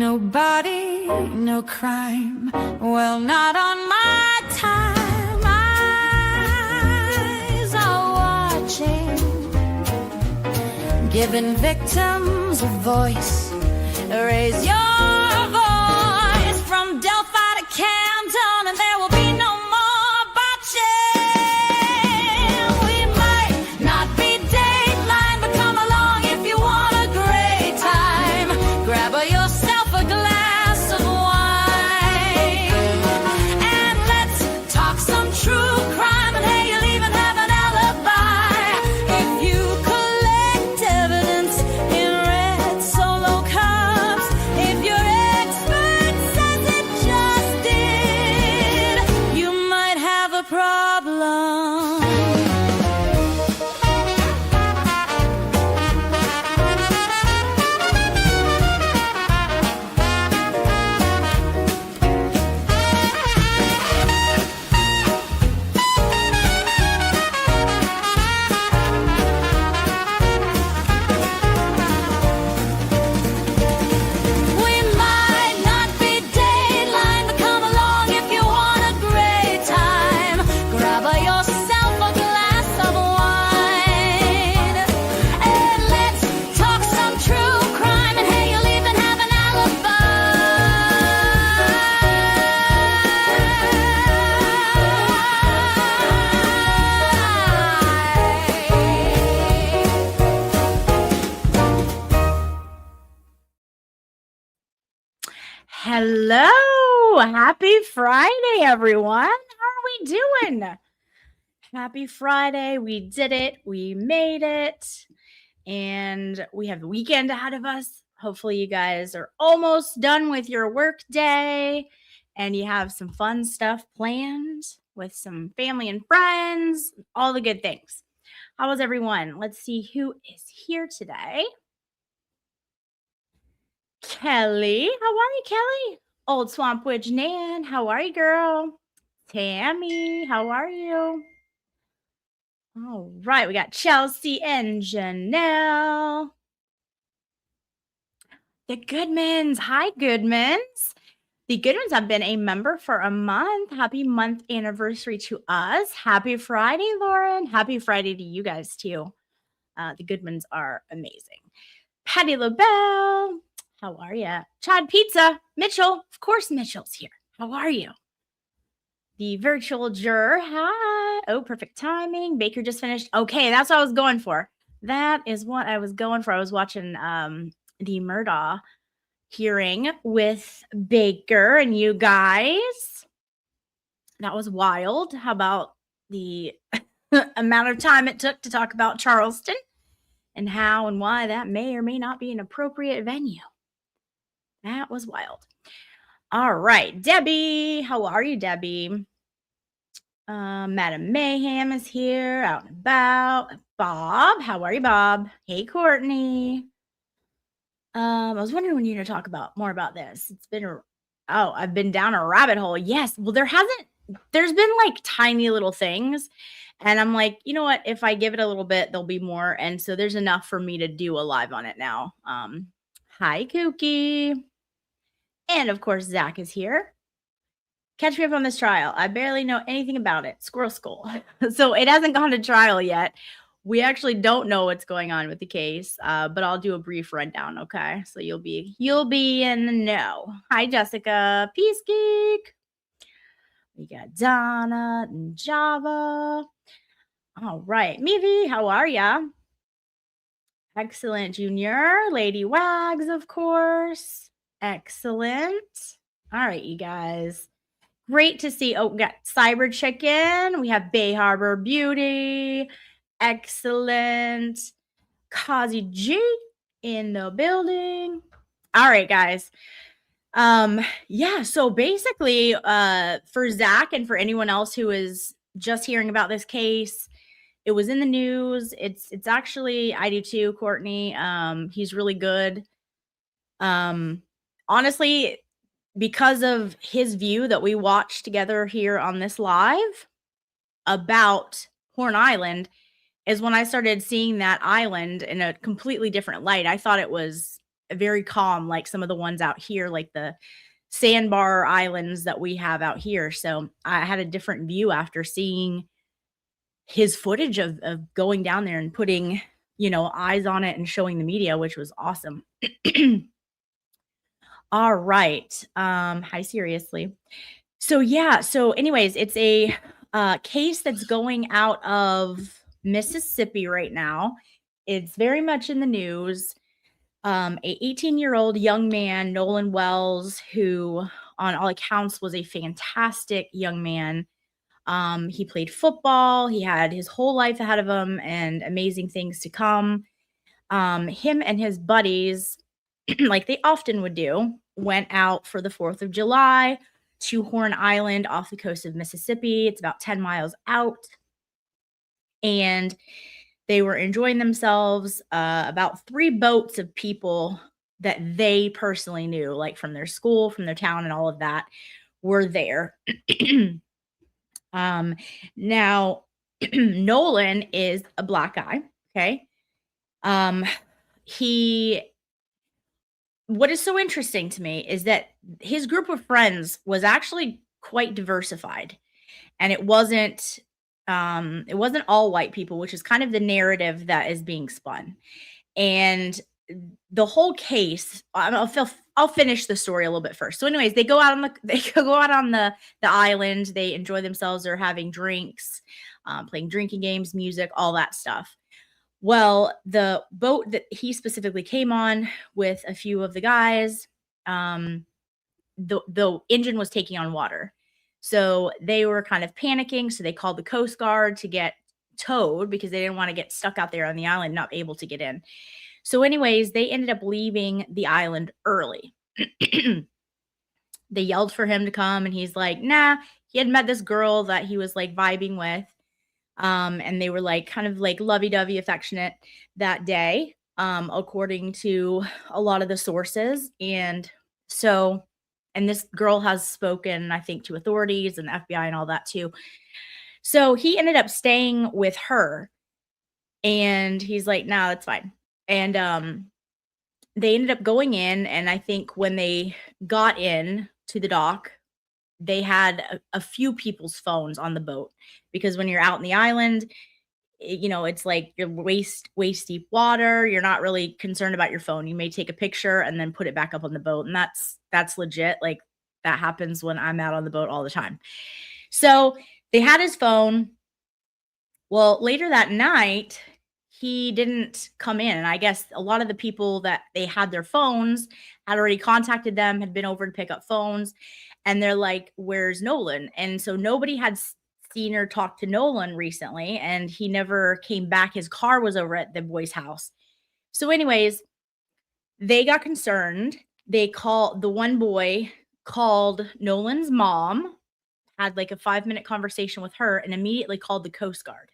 Nobody, no crime. Well, not on my time. Eyes are watching, giving victims a voice. Raise your voice from Delphi to Canton, and there will be no more botching. We might not be Dateline, but come along if you want a great time. Grab yourself a glass of wine, and let's talk some true crime. And hey, you'll even have an alibi if you collect evidence in red Solo cups. If your expert says it just did, you might have a problem. We might not be Dateline, but come along if you want a great time. Grab yourself a glass of wine, and let's talk some true crime. And hey, you'll even have an Hello, happy Friday, everyone. How are we doing? Happy Friday. We did it. We made it. And we have the weekend ahead of us. Hopefully, you guys are almost done with your work day and you have some fun stuff planned with some family and friends, all the good things. How was everyone? Let's see who is here today. Kelly, how are you, Kelly? Old Swamp Witch Nan, how are you, girl? Tammy, how are you? All right, we got Chelsea and Janelle. The Goodmans, hi, Goodmans. The Goodmans have been a member for a month. Happy month anniversary to us. Happy Friday, Lauren. Happy Friday to you guys, too. The Goodmans are amazing. Patty LaBelle. How are you? Chad Pizza. Mitchell. Of course, Mitchell's here. How are you? The virtual juror. Hi. Oh, perfect timing. Baker just finished. Okay, that's what I was going for. That is what I was going for. I was watching the Murdaugh hearing with Baker and you guys. That was wild. How about the amount of time it took to talk about Charleston and how and why that may or may not be an appropriate venue? That was wild. All right, Debbie. How are you, Debbie? Madam Mayhem is here, out and about. Bob, how are you, Bob? Hey, Courtney. I was wondering when you're going to talk about more about this. It's been I've been down a rabbit hole. Yes. Well, there's been like tiny little things. And I'm like, you know what? If I give it a little bit, there'll be more. And so there's enough for me to do a live on it now. Hi, Kookie. And of course, Zach is here. Catch me up on this trial. I barely know anything about it. Squirrel Skull. So it hasn't gone to trial yet. We actually don't know what's going on with the case, but I'll do a brief rundown, okay? So you'll be in the know. Hi, Jessica. Peace Geek. We got Donna and Java. All right. Mivi, how are ya? Excellent, Junior. Lady Wags, of course. Excellent. All right, you guys. Great to see. Oh, we got Cyber Chicken. We have Bay Harbor Beauty. Excellent. Kazi G in the building. All right, guys. Yeah, so basically, for Zach and for anyone else who is just hearing about this case, it was in the news. It's actually, I do too, Courtney. He's really good. Honestly, because of his view that we watched together here on this live about Horn Island, is when I started seeing that island in a completely different light. I thought it was very calm, like some of the ones out here, like the sandbar islands that we have out here. So I had a different view after seeing his footage of going down there and putting, eyes on it and showing the media, which was awesome. All right. Hi, seriously. So yeah, so anyways, it's a case that's going out of Mississippi right now. It's very much in the news. A 18-year-old young man, Nolan Wells, who on all accounts was a fantastic young man. He played football. He had his whole life ahead of him and amazing things to come. Him and his buddies, like they often would do, went out for the 4th of July to Horn Island off the coast of Mississippi. It's about 10 miles out. And they were enjoying themselves. About 3 boats of people that they personally knew, like from their school, from their town, and all of that, were there. Now, Nolan is a black guy. Okay. What is so interesting to me is that his group of friends was actually quite diversified, and it wasn't all white people, which is kind of the narrative that is being spun. And the whole case, I'll finish the story a little bit first. So anyways, they go out on the island, they enjoy themselves, they're having drinks, playing drinking games, music, all that stuff. Well, the boat that he specifically came on with a few of the guys, the engine was taking on water. So they were kind of panicking. So they called the Coast Guard to get towed because they didn't want to get stuck out there on the island, not able to get in. So, anyways, they ended up leaving the island early. They yelled for him to come, and he's like, nah. He had met this girl that he was like vibing with. And they were like kind of like lovey-dovey affectionate that day, according to a lot of the sources. And this girl has spoken, I think, to authorities and the FBI and all that too. So he ended up staying with her, and he's like, nah, that's fine. And they ended up going in, and I think when they got in to the dock, they had a few people's phones on the boat, because when you're out in the island, it's like you're waist deep water. You're not really concerned about your phone. You may take a picture and then put it back up on the boat, and that's legit. Like that happens when I'm out on the boat all the time. So they had his phone. Well, later that night, he didn't come in, and I guess a lot of the people that they had their phones had already contacted them, had been over to pick up phones, and they're like, where's Nolan? And so nobody had seen or talked to Nolan recently, and he never came back. His car was over at the boy's house. So anyways, they got concerned. The one boy called Nolan's mom, had like a 5-minute conversation with her, and immediately called the Coast Guard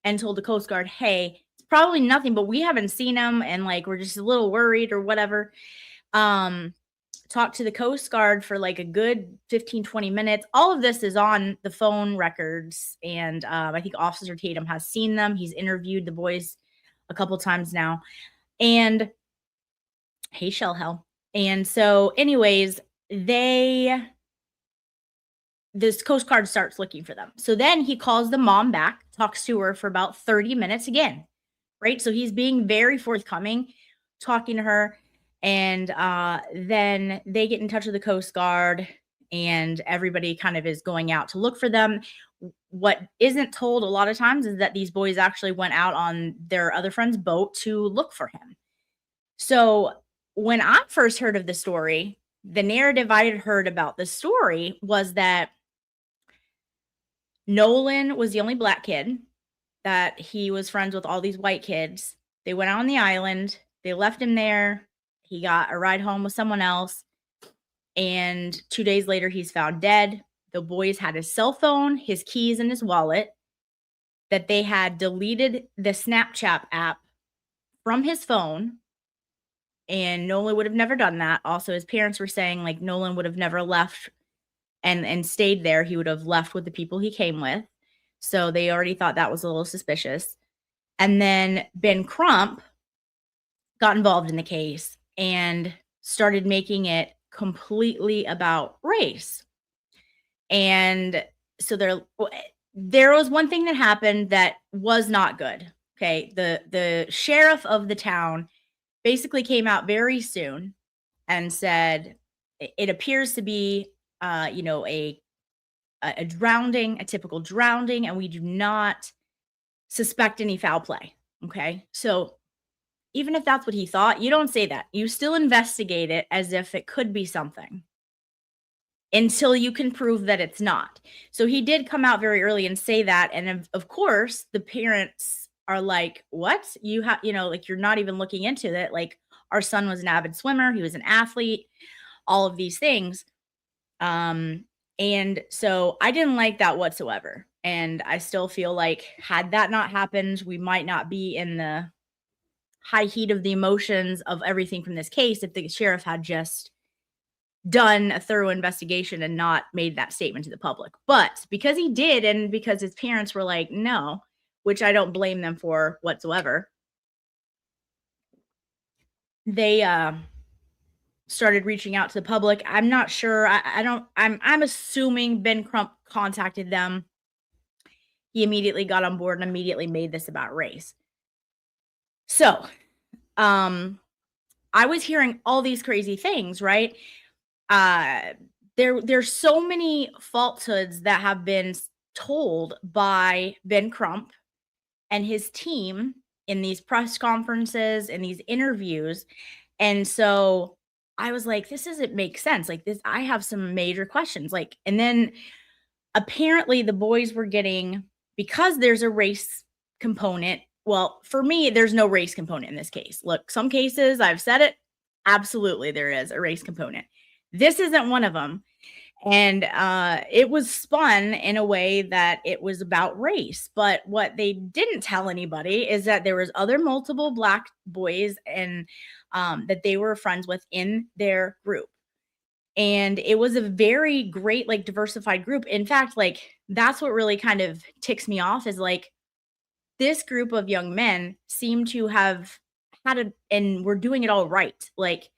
and told the Coast Guard, hey, it's probably nothing, but we haven't seen him, and like we're just a little worried or whatever. Talked to the Coast Guard for like a good 15-20 minutes. All of this is on the phone records, and I think Officer Tatum has seen them. He's interviewed the boys a couple times now. And hey, shell hell. And so anyways, this Coast Guard starts looking for them. So then he calls the mom back, talks to her for about 30 minutes again, right? So he's being very forthcoming, talking to her. And then they get in touch with the Coast Guard, and everybody kind of is going out to look for them. What isn't told a lot of times is that these boys actually went out on their other friend's boat to look for him. So when I first heard of the story, the narrative I had heard about the story was that Nolan was the only black kid, that he was friends with all these white kids. They went out on the island. They left him there. He got a ride home with someone else. And 2 days later, he's found dead. The boys had his cell phone, his keys, and his wallet. That they had deleted the Snapchat app from his phone. And Nolan would have never done that. Also, his parents were saying like Nolan would have never left and stayed there. He would have left with the people he came with. So they already thought that was a little suspicious. And then Ben Crump got involved in the case. and started making it completely about race. And so there was one thing that happened that was not good. Okay. The sheriff of the town basically came out very soon and said it appears to be a drowning, a typical drowning, and we do not suspect any foul play. Okay. So even if that's what he thought, you don't say that. You still investigate it as if it could be something until you can prove that it's not. So he did come out very early and say that. And of course, the parents are like, what? You have, like you're not even looking into it. Like our son was an avid swimmer, he was an athlete, all of these things. And so I didn't like that whatsoever. And I still feel like had that not happened, we might not be in the high heat of the emotions of everything from this case if the sheriff had just done a thorough investigation and not made that statement to the public. But because he did, and because his parents were like, no, which I don't blame them for whatsoever, they started reaching out to the public. I'm not sure. I'm assuming Ben Crump contacted them. He immediately got on board and immediately made this about race. So, I was hearing all these crazy things, right? There's so many falsehoods that have been told by Ben Crump and his team in these press conferences and these interviews. And so I was like, this doesn't make sense. Like this, I have some major questions. Like, and then apparently the boys were getting, because there's a race component. Well, for me, there's no race component in this case. Look, some cases I've said it. Absolutely, there is a race component. This isn't one of them. And it was spun in a way that it was about race. But what they didn't tell anybody is that there was other multiple Black boys and that they were friends with in their group. And it was a very great, like, diversified group. In fact, like, that's what really kind of ticks me off is like this group of young men seem to have and were doing it all right. Like,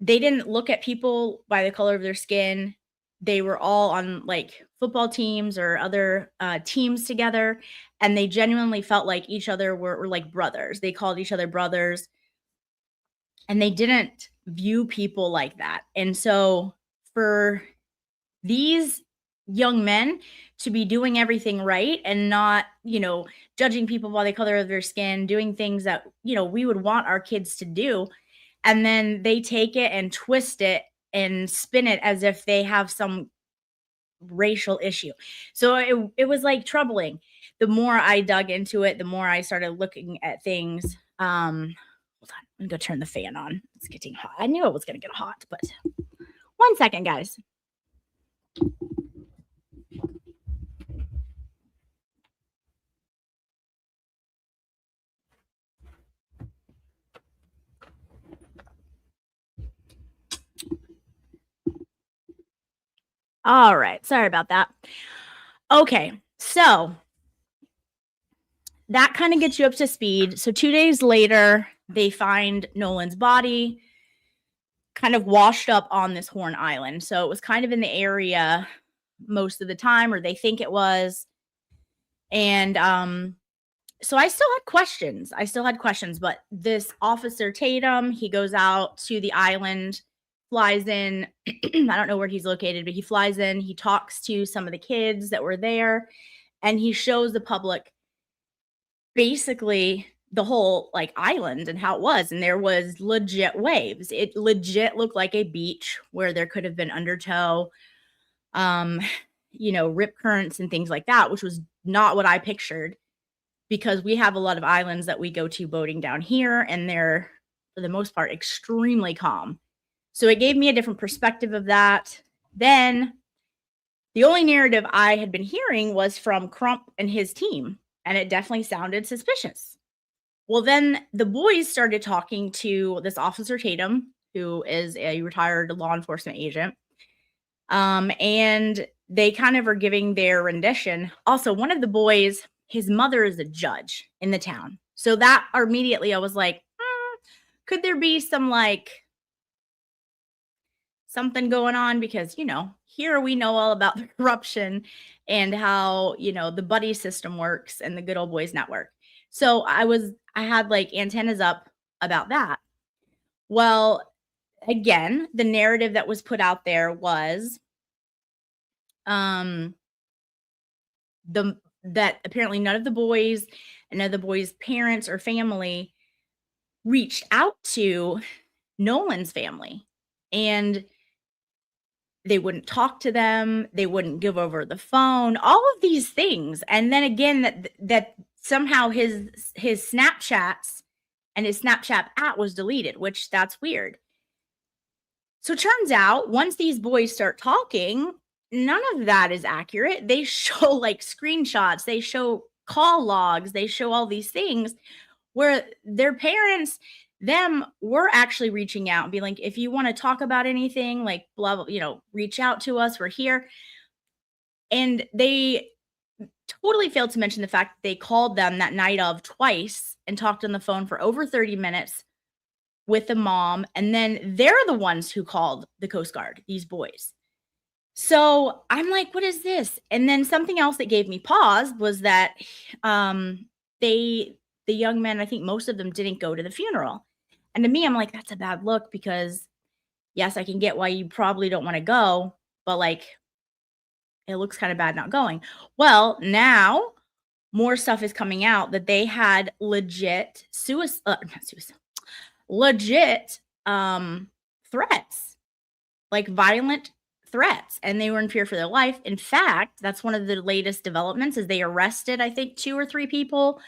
they didn't look at people by the color of their skin. They were all on like football teams or other teams together. And they genuinely felt like each other were like brothers. They called each other brothers. And they didn't view people like that. And so for these young men to be doing everything right and not, judging people by the color of their skin, doing things that, we would want our kids to do, and then they take it and twist it and spin it as if they have some racial issue. So it was like troubling. The more I dug into it, the more I started looking at things. Hold on, I'm gonna go turn the fan on. It's getting hot. I knew it was gonna get hot, but 1 second, guys. All right. Sorry about that. Okay. So that kind of gets you up to speed. So 2 days later, they find Nolan's body kind of washed up on this Horn Island. So it was kind of in the area most of the time, or they think it was. And so I still had questions, but this Officer Tatum, he goes out to the island, flies in. I don't know where he's located, but he flies in. He talks to some of the kids that were there, and he shows the public basically the whole like island and how it was. And there was legit waves. It legit looked like a beach where there could have been undertow, rip currents and things like that, which was not what I pictured, because we have a lot of islands that we go to boating down here, and they're, for the most part, extremely calm. So it gave me a different perspective of that. Then the only narrative I had been hearing was from Crump and his team, and it definitely sounded suspicious. Well, then the boys started talking to this Officer Tatum, who is a retired law enforcement agent. And they kind of are giving their rendition. Also, one of the boys, his mother is a judge in the town. So that immediately I was like, could there be some like something going on? Because, here we know all about the corruption and how, the buddy system works and the good old boys network. So I had like antennas up about that. Well, again, the narrative that was put out there was that apparently none of the boys and none of the boys' parents or family reached out to Nolan's family, and they wouldn't talk to them, they wouldn't give over the phone, all of these things. And then again, that somehow his Snapchats and his Snapchat app was deleted, which that's weird. So it turns out once these boys start talking, none of that is accurate. They show like screenshots, they show call logs, they show all these things where their parents, them, were actually reaching out and being like, if you want to talk about anything, like blah, blah, reach out to us. We're here. And they totally failed to mention the fact that they called them that night of twice and talked on the phone for over 30 minutes with the mom. And then they're the ones who called the Coast Guard, these boys. So I'm like, what is this? And then something else that gave me pause was that the young men, I think most of them didn't go to the funeral. And to me, I'm like, that's a bad look because yes, I can get why you probably don't want to go, but like, it looks kind of bad not going. Well, now more stuff is coming out that they had legit legit threats, like violent threats, and they were in fear for their life. In fact, that's one of the latest developments is they arrested, I think, 2 or 3 people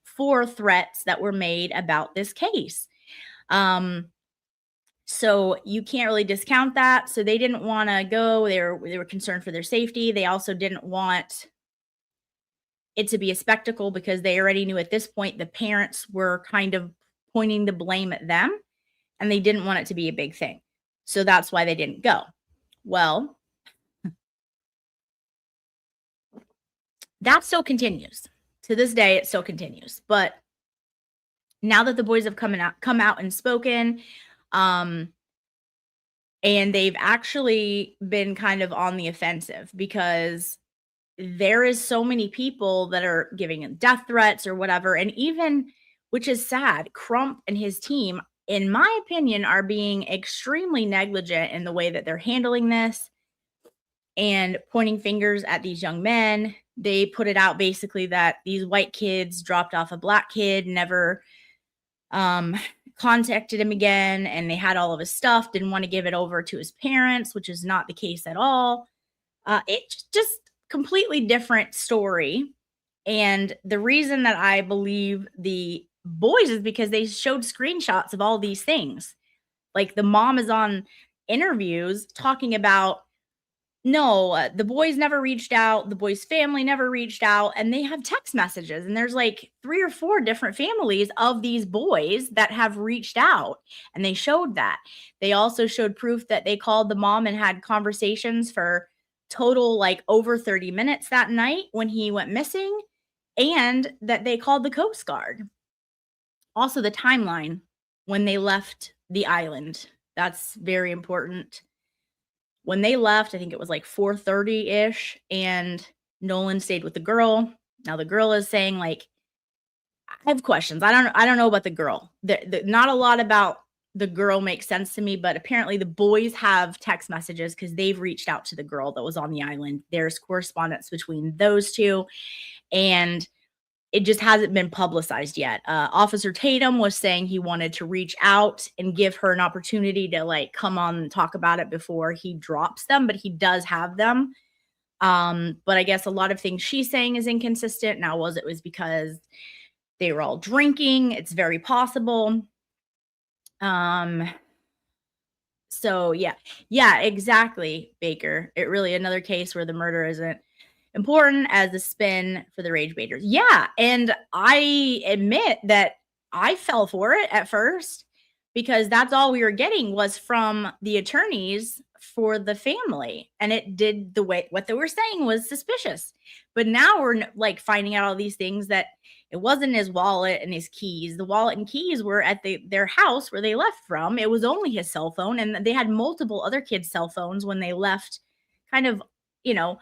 for threats that were made about this case. So you can't really discount that. So they didn't want to go. They were concerned for their safety. They also didn't want it to be a spectacle because they already knew at this point the parents were kind of pointing the blame at them, and they didn't want it to be a big thing. So that's why they didn't go. Well, that still continues. To this day, it still continues. But now that the boys have come out and spoken, and they've actually been kind of on the offensive because there is so many people that are giving them death threats or whatever. And even, which is sad, Crump and his team, in my opinion, are being extremely negligent in the way that they're handling this and pointing fingers at these young men. They put it out basically that these white kids dropped off a black kid, never contacted him again, and they had all of his stuff, didn't want to give it over to his parents, which is not the case at all. It's just completely different story. And the reason that I believe the boys is because they showed screenshots of all these things. Like the mom is on interviews talking about, no, the boys never reached out. The boys' family never reached out. And they have text messages. And there's like 3 or 4 different families of these boys that have reached out. And they showed that. They also showed proof that they called the mom and had conversations for total like over 30 minutes that night when he went missing. And that they called the Coast Guard. Also, the timeline when they left the island. That's very important. When they left, I think it was like 4:30-ish, and Nolan stayed with the girl. Now the girl is saying like, I have questions. I don't know about the girl. Not a lot about the girl makes sense to me, but apparently the boys have text messages because they've reached out to the girl that was on the island. There's correspondence between those two, and it just hasn't been publicized yet. Officer Tatum was saying he wanted to reach out and give her an opportunity to like come on and talk about it before he drops them, but he does have them. But I guess a lot of things she's saying is inconsistent. Now, was because they were all drinking? It's very possible. So yeah, exactly, Baker. It really another case where the murder isn't important as the spin for the rage baiters. Yeah, and I admit that I fell for it at first because that's all we were getting was from the attorneys for the family, and it did what they were saying was suspicious. But now we're like finding out all these things that It wasn't his wallet and his keys. The wallet and keys were at their house where they left from. It was only his cell phone, and they had multiple other kids' cell phones when they left, kind of, you know,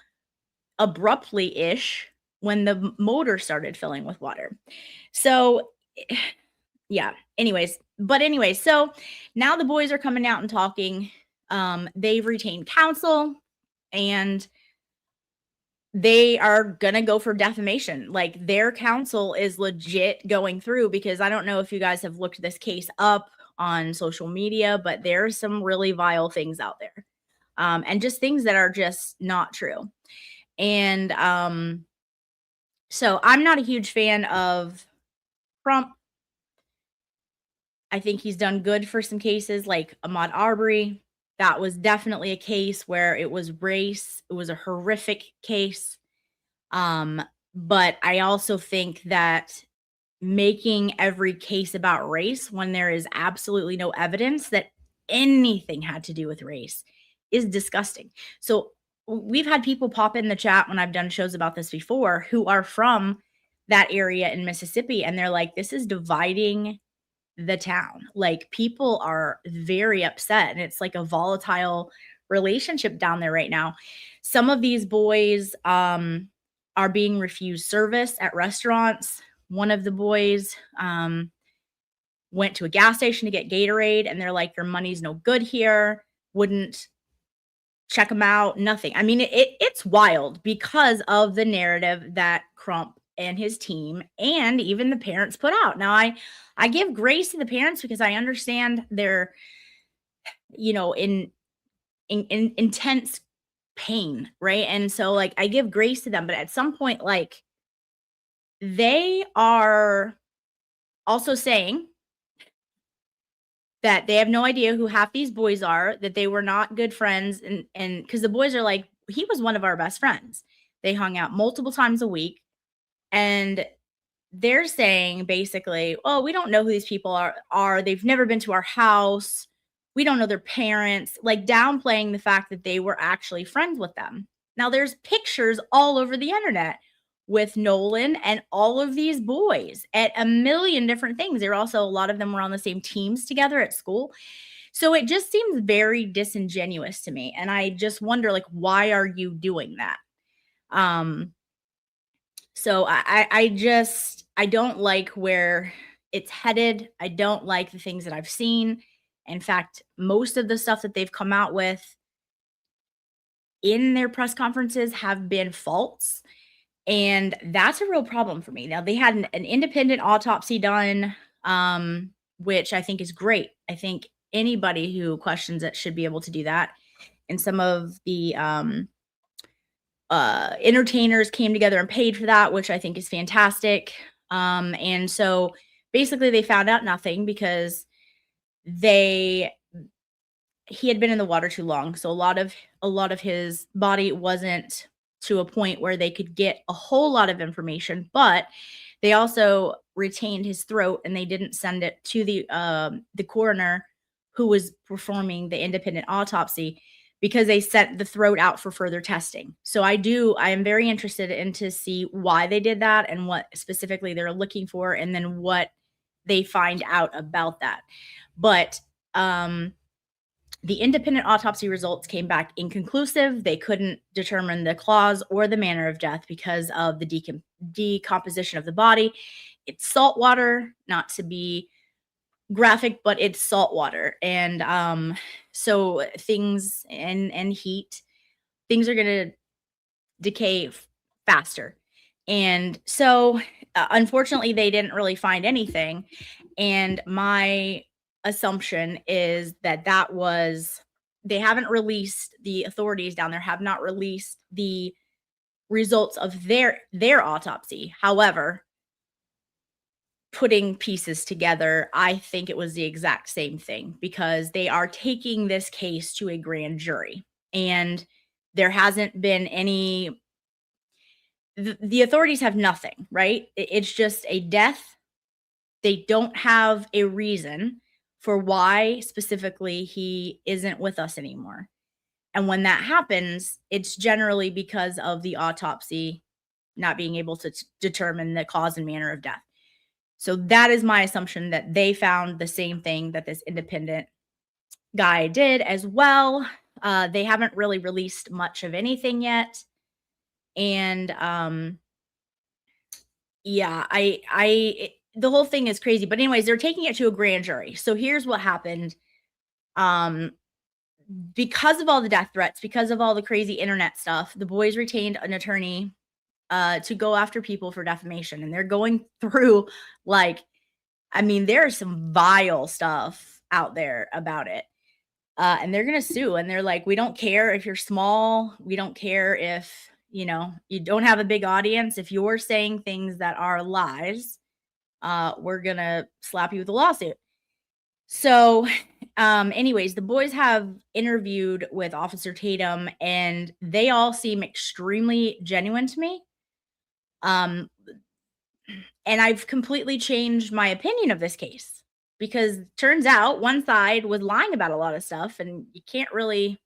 abruptly ish when the motor started filling with water. So, yeah. Anyway, so now the boys are coming out and talking. They've retained counsel, and they are gonna go for defamation. Like, their counsel is legit going through, because I don't know if you guys have looked this case up on social media, but there's some really vile things out there. And just things that are just not true. And so I'm not a huge fan of Trump. I think he's done good for some cases like Ahmaud Arbery. That was definitely a case where it was race. It was a horrific case. But I also think that making every case about race when there is absolutely no evidence that anything had to do with race is disgusting. So we've had people pop in the chat when I've done shows about this before who are from that area in Mississippi, and they're like, this is dividing the town. Like, people are very upset, and it's like a volatile relationship down there right now. Some of these boys are being refused service at restaurants. One of the boys went to a gas station to get Gatorade, and they're like, your money's no good here. Wouldn't check them out, nothing. I mean, it's wild because of the narrative that Crump and his team and even the parents put out. Now, I give grace to the parents because I understand they're, in intense pain, right? And so, like, I give grace to them, but at some point, like, they are also saying that they have no idea who half these boys are, that they were not good friends, and because the boys are like, he was one of our best friends. They hung out multiple times a week, and they're saying basically, oh, we don't know who these people are. They've never been to our house. We don't know their parents, like downplaying the fact that they were actually friends with them. Now, there's pictures all over the internet with Nolan and all of these boys at a million different things. There also, a lot of them were on the same teams together at school. So it just seems very disingenuous to me. And I just wonder, like, why are you doing that? So I don't like where it's headed. I don't like the things that I've seen. In fact, most of the stuff that they've come out with in their press conferences have been false. And that's a real problem for me. Now, they had an independent autopsy done, which I think is great. I think anybody who questions it should be able to do that. And some of the entertainers came together and paid for that, which I think is fantastic. And so basically they found out nothing because he had been in the water too long. So a lot of his body wasn't to a point where they could get a whole lot of information, but they also retained his throat, and they didn't send it to the coroner who was performing the independent autopsy, because they sent the throat out for further testing. So I am very interested in to see why they did that and what specifically they're looking for, and then what they find out about that. But the independent autopsy results came back inconclusive. They couldn't determine the cause or the manner of death because of the decomposition of the body. It's salt water, not to be graphic, but it's salt water. And so things and heat, things are going to decay faster. And so unfortunately, they didn't really find anything. And my assumption is that they haven't released, the authorities down there have not released the results of their autopsy. However, putting pieces together, I think it was the exact same thing, because they are taking this case to a grand jury, and there hasn't been any, the authorities have nothing, right? It's just a death. They don't have a reason for why specifically he isn't with us anymore. And when that happens, it's generally because of the autopsy not being able to determine the cause and manner of death. So that is my assumption that they found the same thing that this independent guy did as well. They haven't really released much of anything yet. And yeah, the whole thing is crazy. But anyways, they're taking it to a grand jury. So here's what happened. Um because of all the death threats, because of all the crazy internet stuff, the boys retained an attorney to go after people for defamation. And they're going through, like, I mean, there's some vile stuff out there about it. And they're going to sue. And they're like, we don't care if you're small. We don't care if, you don't have a big audience. If you're saying things that are lies, we're going to slap you with a lawsuit. So, anyways, the boys have interviewed with Officer Tatum, and they all seem extremely genuine to me. And I've completely changed my opinion of this case because turns out one side was lying about a lot of stuff, and you can't really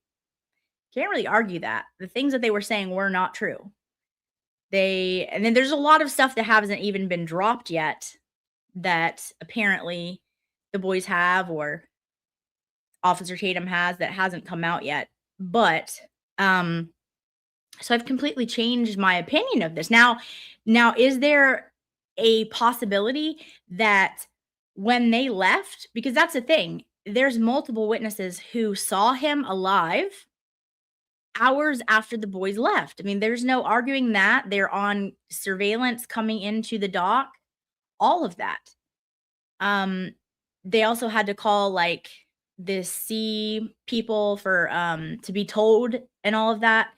argue that. The things that they were saying were not true. And then there's a lot of stuff that hasn't even been dropped yet that apparently the boys have, or Officer Tatum has, that hasn't come out yet. But so I've completely changed my opinion of this. Now is there a possibility that when they left, because that's the thing, there's multiple witnesses who saw him alive hours after the boys left. I mean, there's no arguing that. They're on surveillance coming into the dock, all of that. They also had to call like the sea people for to be towed and all of that.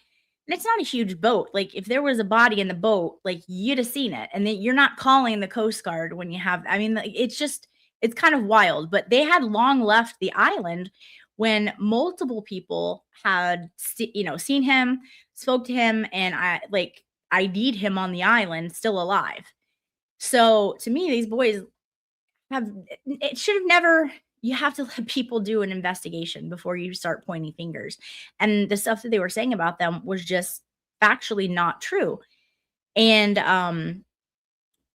And it's not a huge boat. Like if there was a body in the boat, like you'd have seen it. And then you're not calling the Coast Guard when you have, I mean, like, it's kind of wild. But they had long left the island when multiple people had seen him, spoke to him, and ID'd him on the island still alive. So to me, these boys it should have never. You have to let people do an investigation before you start pointing fingers. And the stuff that they were saying about them was just factually not true. And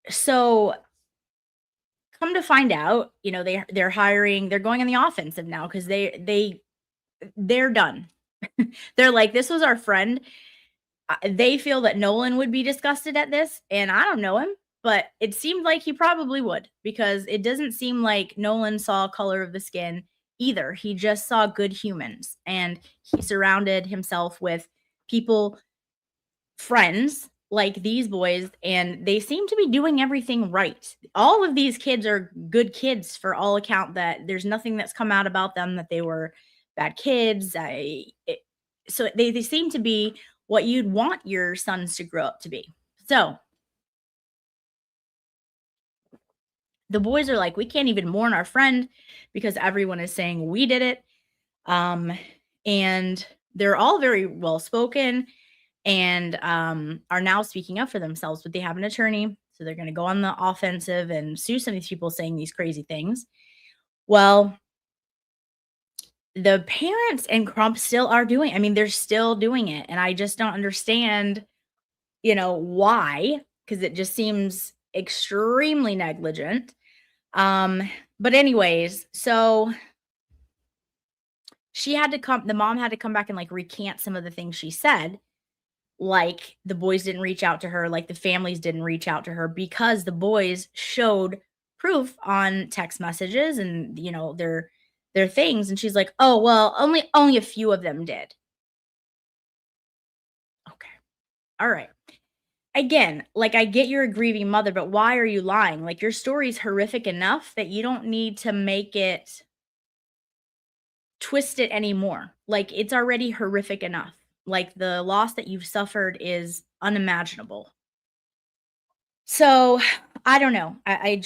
so come to find out, they're hiring, they're going on the offensive now because they're done. They're like, this was our friend. They feel that Nolan would be disgusted at this, and I don't know him. But it seemed like he probably would, because it doesn't seem like Nolan saw color of the skin either. He just saw good humans, and he surrounded himself with people, friends like these boys, and they seem to be doing everything right. All of these kids are good kids for all account. That there's nothing that's come out about them that they were bad kids. So they seem to be what you'd want your sons to grow up to be. So the boys are like, we can't even mourn our friend because everyone is saying we did it. And they're all very well spoken and are now speaking up for themselves, but they have an attorney. So they're going to go on the offensive and sue some of these people saying these crazy things. Well, the parents and Crump still are doing, I mean, they're still doing it. And I just don't understand, why, because it just seems extremely negligent. But anyways, so the mom had to come back and like recant some of the things she said. Like the boys didn't reach out to her, like the families didn't reach out to her, because the boys showed proof on text messages and their things. And she's like, oh, well, only a few of them did. Okay. All right. Again, like I get you're a grieving mother, but why are you lying? Like your story's horrific enough that you don't need to make it twist it anymore. Like it's already horrific enough. Like the loss that you've suffered is unimaginable. So I don't know. I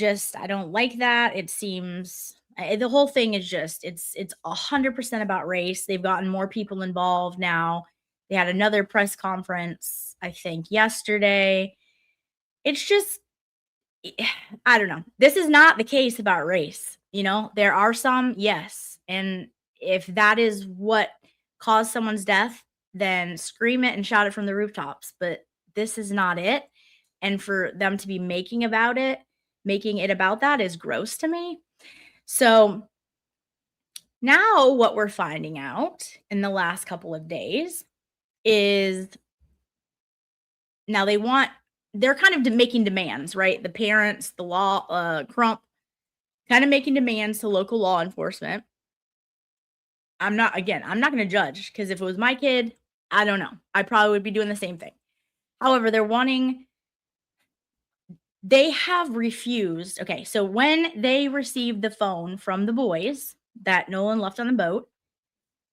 don't like that. It seems the whole thing is just it's 100% about race. They've gotten more people involved now. They had another press conference, I think, yesterday. It's just, I don't know. This is not the case about race. There are some, yes. And if that is what caused someone's death, then scream it and shout it from the rooftops. But this is not it. and for them to be making it about that is gross to me. So now what we're finding out in the last couple of days is now they're kind of making demands, right? The parents, the law, Crump, kind of making demands to local law enforcement. I'm not going to judge because if it was my kid, I don't know. I probably would be doing the same thing. However, they have refused. Okay, so when they received the phone from the boys that Nolan left on the boat,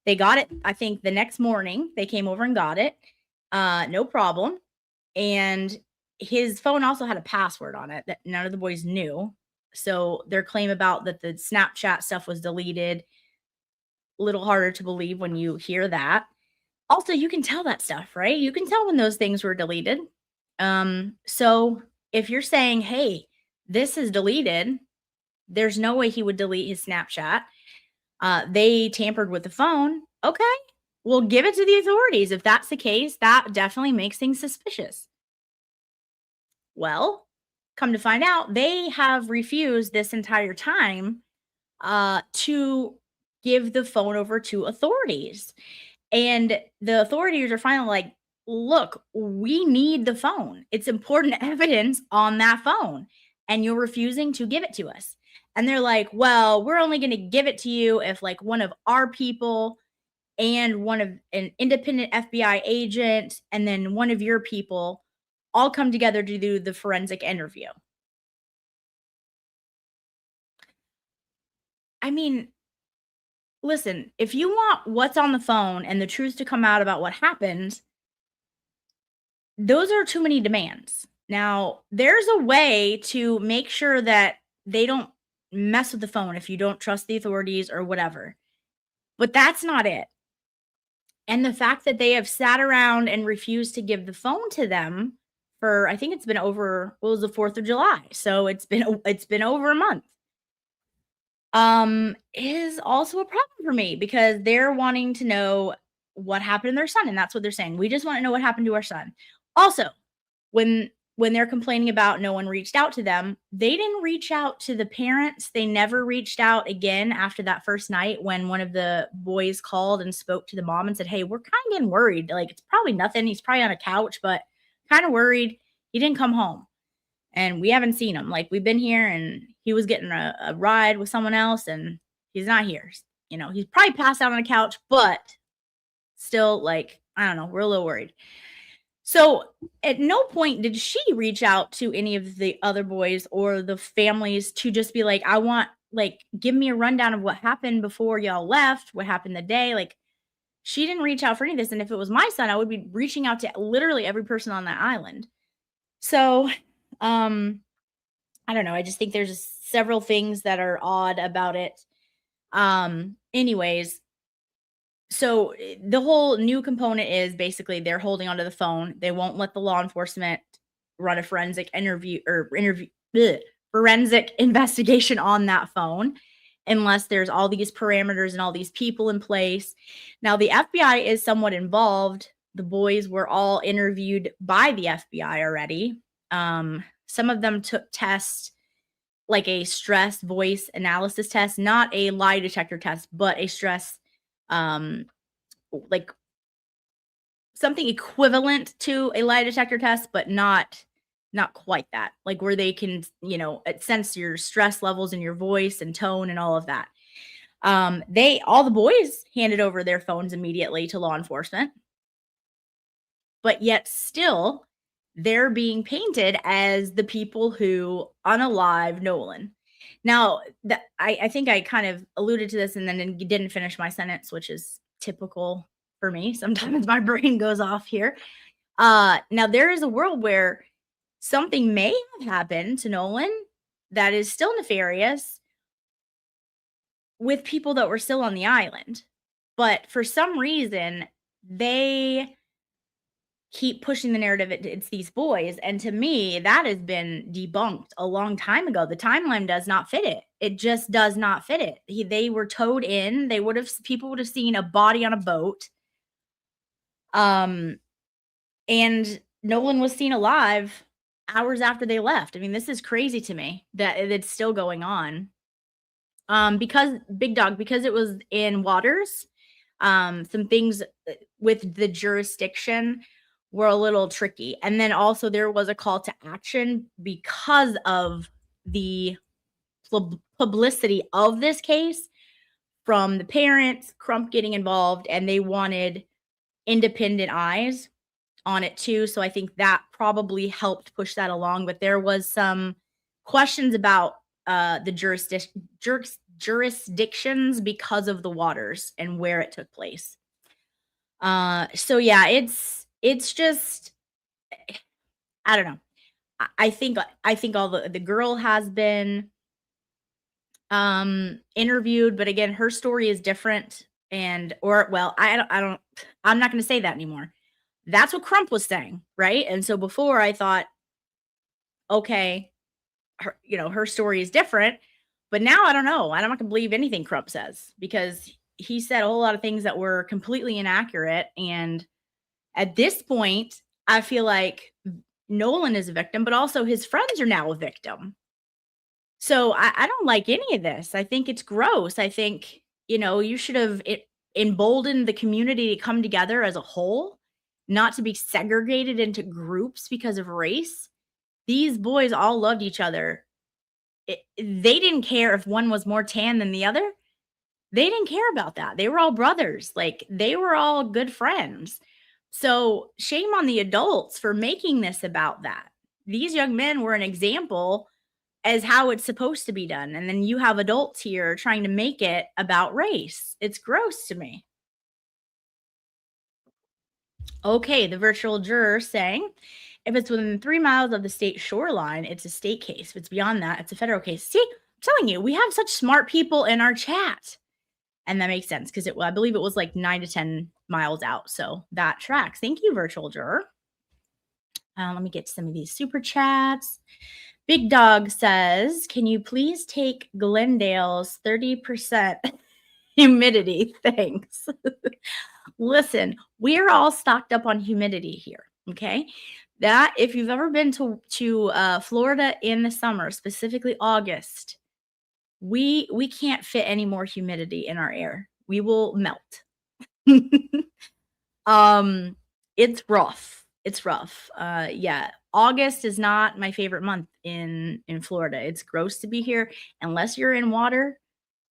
they got it, I think the next morning. They came over and got it. No problem. And his phone also had a password on it that none of the boys knew. So their claim about that the Snapchat stuff was deleted, a little harder to believe when you hear that. Also, you can tell that stuff, right? You can tell when those things were deleted. So if you're saying, hey, this is deleted, there's no way he would delete his Snapchat. They tampered with the phone. Okay, we'll give it to the authorities. If that's the case, that definitely makes things suspicious. Well, come to find out, they have refused this entire time to give the phone over to authorities. And the authorities are finally like, look, we need the phone. It's important evidence on that phone. And you're refusing to give it to us. And they're like, well, we're only going to give it to you if like one of our people and one of an independent FBI agent and then one of your people all come together to do the forensic interview. I mean, listen, if you want what's on the phone and the truth to come out about what happened, those are too many demands. Now, there's a way to make sure that they don't mess with the phone if you don't trust the authorities or whatever. But that's not it. And the fact that they have sat around and refused to give the phone to them for I think it's been over what was the 4th of July. So it's been over a month. Is also a problem for me because they're wanting to know what happened to their son, and that's what they're saying. We just want to know what happened to our son. Also, when they're complaining about no one reached out to them, they didn't reach out to the parents. They never reached out again after that first night when one of the boys called and spoke to the mom and said, "Hey, we're kind of getting worried. Like it's probably nothing. He's probably on a couch, but kind of worried. He didn't come home." And we haven't seen him. Like we've been here and he was getting a ride with someone else and he's not here. You know, he's probably passed out on a couch, but still like, I don't know, we're a little worried. So at no point did she reach out to any of the other boys or the families to just be like, I want, like, give me a rundown of what happened before y'all left, what happened the day. Like, she didn't reach out for any of this. And if it was my son, I would be reaching out to literally every person on that island. So I don't know. I just think there's several things that are odd about it. Anyways, so the whole new component is basically they're holding onto the phone. They won't let the law enforcement run a forensic forensic investigation on that phone unless there's all these parameters and all these people in place. Now the FBI is somewhat involved. The boys were all interviewed by the FBI already. Some of them took tests like a stress voice analysis test, not a lie detector test, but a stress, like something equivalent to a lie detector test, but not quite that. Like where they can, sense your stress levels in your voice and tone and all of that. All the boys handed over their phones immediately to law enforcement, but yet still they're being painted as the people who unalive Nolan. Now, I think I kind of alluded to this and then didn't finish my sentence, which is typical for me. Sometimes my brain goes off here. Now, there is a world where something may have happened to Nolan that is still nefarious with people that were still on the island. But for some reason, they keep pushing the narrative it's these boys, and to me that has been debunked a long time ago. The timeline does not fit it just does not fit it. They were towed in. People would have seen a body on a boat, and Nolan was seen alive hours after they left. I mean, this is crazy to me that it's still going on. Because Big Dog, because it was in waters, some things with the jurisdiction were a little tricky. And then also there was a call to action because of the publicity of this case from the parents, Crump getting involved, and they wanted independent eyes on it too. So I think that probably helped push that along. But there was some questions about the jurisdictions because of the waters and where it took place. So yeah, it's just, I don't know. I think all the girl has been interviewed, but again, her story is different. And or well, I'm not going to say that anymore. That's what Crump was saying, right? And so before I thought, okay, her story is different, but now I don't know. I'm not going to believe anything Crump says because he said a whole lot of things that were completely inaccurate. And at this point, I feel like Nolan is a victim, but also his friends are now a victim. So I don't like any of this. I think it's gross. I think, you should have emboldened the community to come together as a whole, not to be segregated into groups because of race. These boys all loved each other. They didn't care if one was more tan than the other. They didn't care about that. They were all brothers. Like, they were all good friends. So shame on the adults for making this about that. These young men were an example as how it's supposed to be done. And then you have adults here trying to make it about race. It's gross to me. Okay, the virtual juror saying, if it's within 3 miles of the state shoreline, it's a state case. If it's beyond that, it's a federal case. See, I'm telling you, we have such smart people in our chat. And that makes sense because I believe it was like 9 to 10 miles out. So that tracks. Thank you, virtual juror. Let me get some of these super chats. Big Dog says, can you please take Glendale's 30% humidity? Thanks. Listen, we're all stocked up on humidity here. Okay. That if you've ever been to Florida in the summer, specifically August, we can't fit any more humidity in our air. We will melt. It's rough. It's rough. Yeah. August is not my favorite month in Florida. It's gross to be here. Unless you're in water,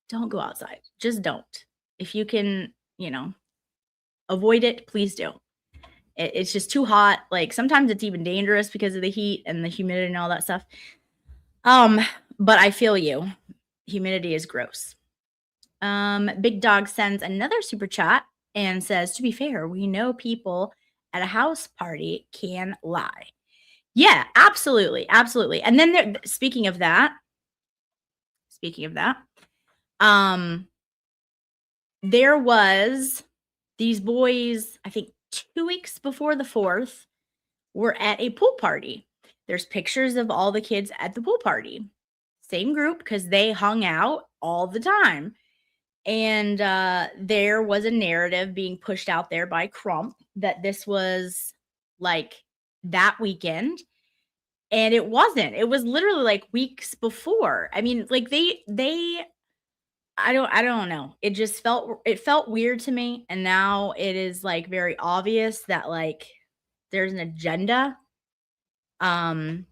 don't go outside. Just don't. If you can, avoid it, please do. It's just too hot. Like, sometimes it's even dangerous because of the heat and the humidity and all that stuff. But I feel you. Humidity is gross. Big Dog sends another super chat and says, to be fair, we know people at a house party can lie. Yeah, absolutely. Absolutely. And then speaking of that, there was these boys, I think 2 weeks before the 4th, were at a pool party. There's pictures of all the kids at the pool party. Same group because they hung out all the time. And there was a narrative being pushed out there by Crump that this was like that weekend. And it wasn't. It was literally like weeks before. I mean, like I don't know. It just felt weird to me. And now it is like very obvious that like there's an agenda. And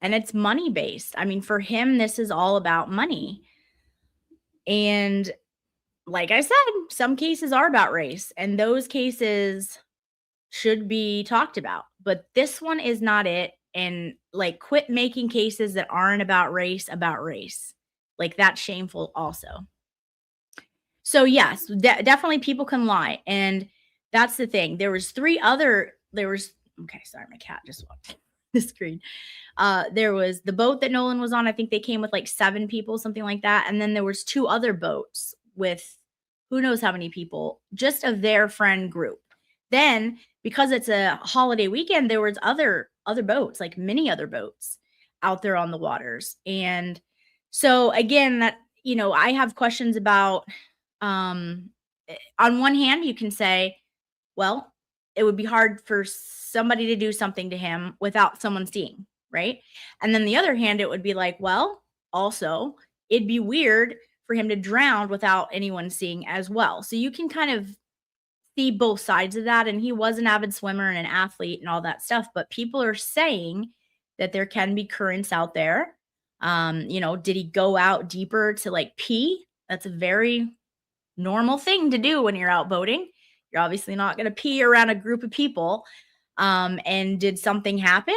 it's money based. I mean, for him, this is all about money. And like I said, some cases are about race, and those cases should be talked about. But this one is not it. And like, quit making cases that aren't about race. Like, that's shameful also. So yes, definitely people can lie. And that's the thing. Okay, sorry, my cat just walked the screen. There was the boat that Nolan was on. I think they came with like 7 people, something like that. And then there was 2 other boats with who knows how many people, just of their friend group. Then, because it's a holiday weekend, there was other boats, like many other boats out there on the waters. And so again, that, I have questions about, on one hand, you can say, well, it would be hard for somebody to do something to him without someone seeing, right? And then the other hand, it would be like, well, also, it'd be weird for him to drown without anyone seeing as well. So you can kind of see both sides of that. And he was an avid swimmer and an athlete and all that stuff. But people are saying that there can be currents out there. Did he go out deeper to like pee? That's a very normal thing to do when you're out boating. You're obviously not going to pee around a group of people. And did something happen?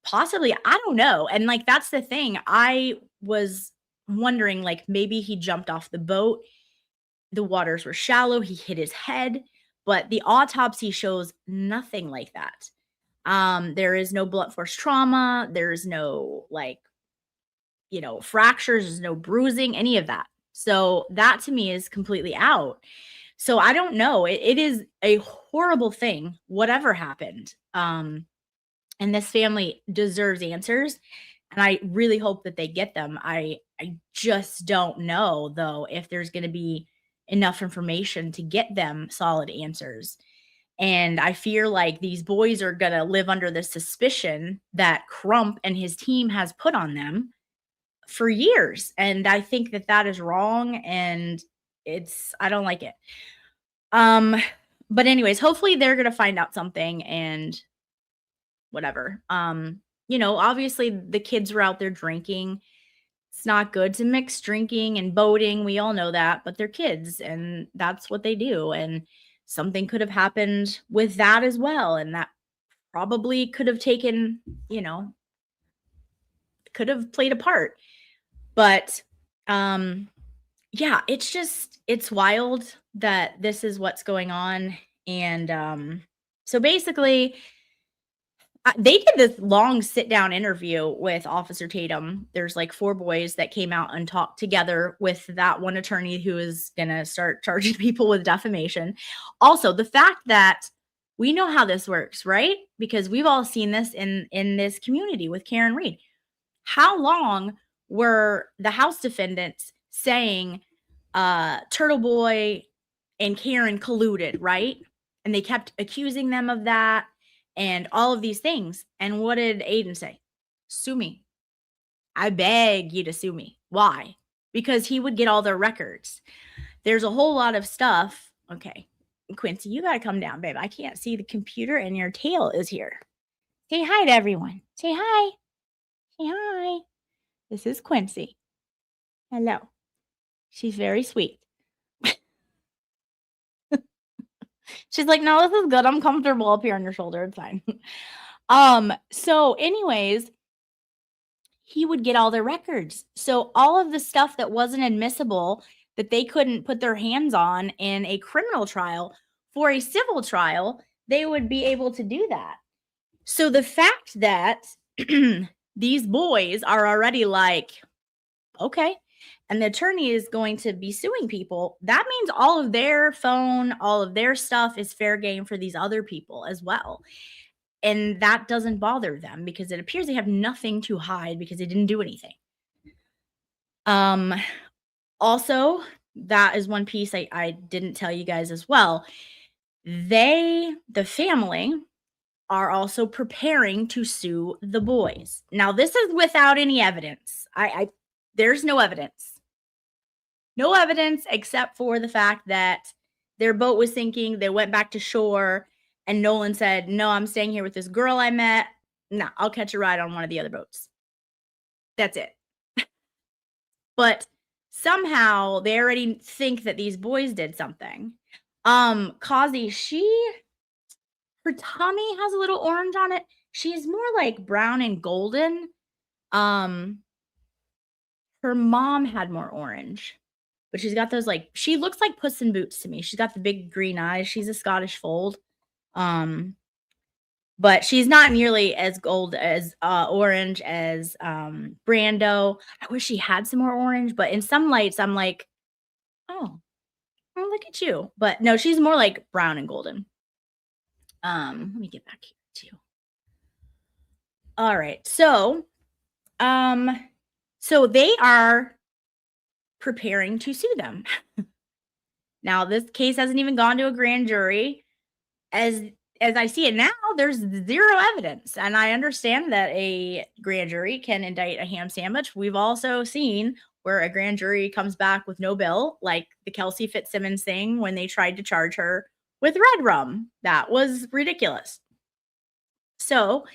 Possibly. I don't know. And like, that's the thing. I was wondering, like, maybe he jumped off the boat. The waters were shallow. He hit his head, but the autopsy shows nothing like that. There is no blunt force trauma. There's no fractures. There's no bruising, any of that. So that to me is completely out. So I don't know. It is a horrible thing, whatever happened. And this family deserves answers. And I really hope that they get them. I just don't know, though, if there's going to be enough information to get them solid answers. And I fear like these boys are going to live under the suspicion that Crump and his team has put on them for years. And I think that that is wrong. And I don't like it. But anyways, hopefully they're going to find out something and whatever. Obviously the kids were out there drinking. It's not good to mix drinking and boating. We all know that, but they're kids and that's what they do. And something could have happened with that as well. And that probably could have taken, could have played a part. But yeah, it's wild that this is what's going on. And so basically, they did this long sit down interview with Officer Tatum. There's like 4 boys that came out and talked together with that one attorney who is going to start charging people with defamation. Also, the fact that we know how this works, right? Because we've all seen this in this community with Karen Reed. How long were the House defendants saying Turtle Boy and Karen colluded, right? And they kept accusing them of that and all of these things. And what did Aiden say? Sue me. I beg you to sue me. Why? Because he would get all their records. There's a whole lot of stuff. Okay, Quincy, you got to come down, babe. I can't see the computer and your tail is here. Say hi to everyone. Say hi. Say hi. This is Quincy. Hello. She's very sweet. She's like, no, this is good. I'm comfortable up here on your shoulder. It's fine. So anyways, he would get all their records. So all of the stuff that wasn't admissible that they couldn't put their hands on in a criminal trial for a civil trial, they would be able to do that. So the fact that these boys are already like, okay, and the attorney is going to be suing people, that means all of their phone, all of their stuff is fair game for these other people as well. And that doesn't bother them because it appears they have nothing to hide because they didn't do anything. Also, that is one piece I didn't tell you guys as well. The family, are also preparing to sue the boys. Now, this is without any evidence. There's no evidence. No evidence except for the fact that their boat was sinking. They went back to shore and Nolan said, no, I'm staying here with this girl I met. Nah, I'll catch a ride on one of the other boats. That's it. But somehow they already think that these boys did something. Kazi, her tummy has a little orange on it. She's more like brown and golden. Her mom had more orange. But she's got those she looks like Puss in Boots to me. She's got the big green eyes. She's a Scottish fold. But she's not nearly as orange as Brando. I wish she had some more orange, but in some lights I'm like, oh, look at you. But no, she's more like brown and golden. Let me get back here too. All right. So they are preparing to sue them. Now, this case hasn't even gone to a grand jury. As as I see it now, there's zero evidence. And I understand that a grand jury can indict a ham sandwich. We've also seen where a grand jury comes back with no bill, like the Kelsey Fitzsimmons thing when they tried to charge her with red rum. That was ridiculous. So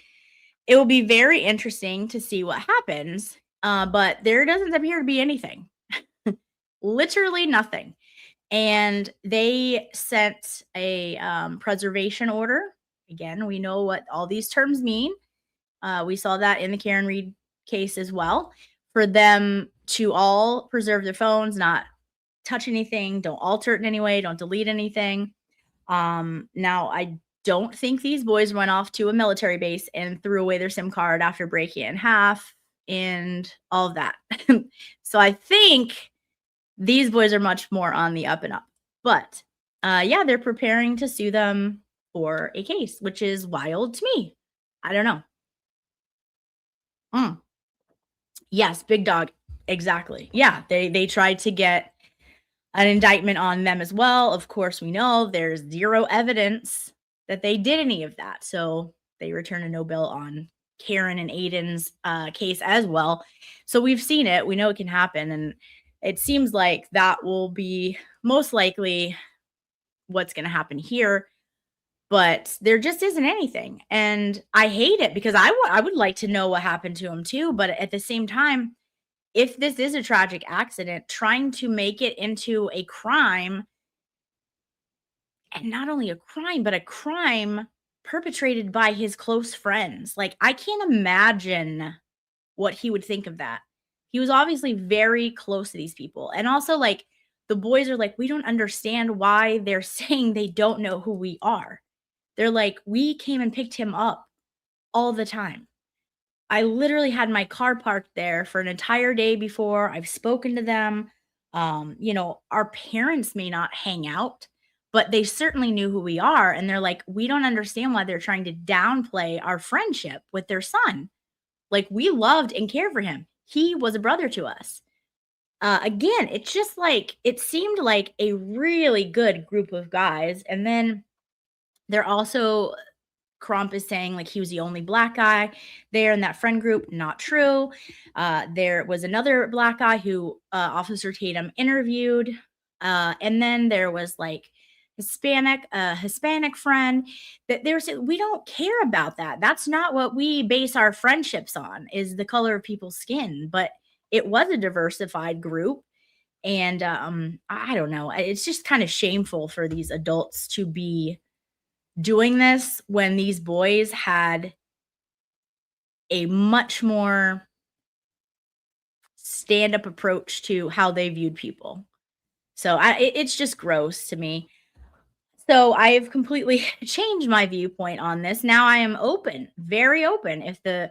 it will be very interesting to see what happens. But there doesn't appear to be anything, literally nothing. And they sent a preservation order. Again, we know what all these terms mean. We saw that in the Karen Reed case as well, for them to all preserve their phones, not touch anything, don't alter it in any way, don't delete anything. Now, I don't think these boys went off to a military base and threw away their SIM card after breaking it in half and all of that. So I think these boys are much more on the up and up. But yeah, they're preparing to sue them for a case, which is wild to me. I don't know. Yes, big dog. Exactly. Yeah, they tried to get an indictment on them as well. Of course, we know there's zero evidence that they did any of that. So they return a no bill on Karen and Aiden's case as well. So we've seen it. We know it can happen. And it seems like that will be most likely what's going to happen here. But there just isn't anything. And I hate it because I would like to know what happened to him too. But at the same time, if this is a tragic accident, trying to make it into a crime, and not only a crime, but a crime perpetrated by his close friends. Like, I can't imagine what he would think of that. He was obviously very close to these people. And also, like, the boys are like, we don't understand why they're saying they don't know who we are. They're like, we came and picked him up all the time. I literally had my car parked there for an entire day before. I've spoken to them. Our parents may not hang out, but they certainly knew who we are. And they're like, we don't understand why they're trying to downplay our friendship with their son. Like, we loved and cared for him. He was a brother to us. Again, it's just like, it seemed like a really good group of guys. And then they're also, Crump is saying like he was the only black guy there in that friend group. Not true. There was another black guy who Officer Tatum interviewed. And then there was like Hispanic friend that they were saying, we don't care about that. That's not what we base our friendships on, is the color of people's skin. But it was a diversified group. And I don't know. It's just kind of shameful for these adults to be doing this when these boys had a much more stand-up approach to how they viewed people. So it's just gross to me. So I've completely changed my viewpoint on this. Now I am open, very open. If the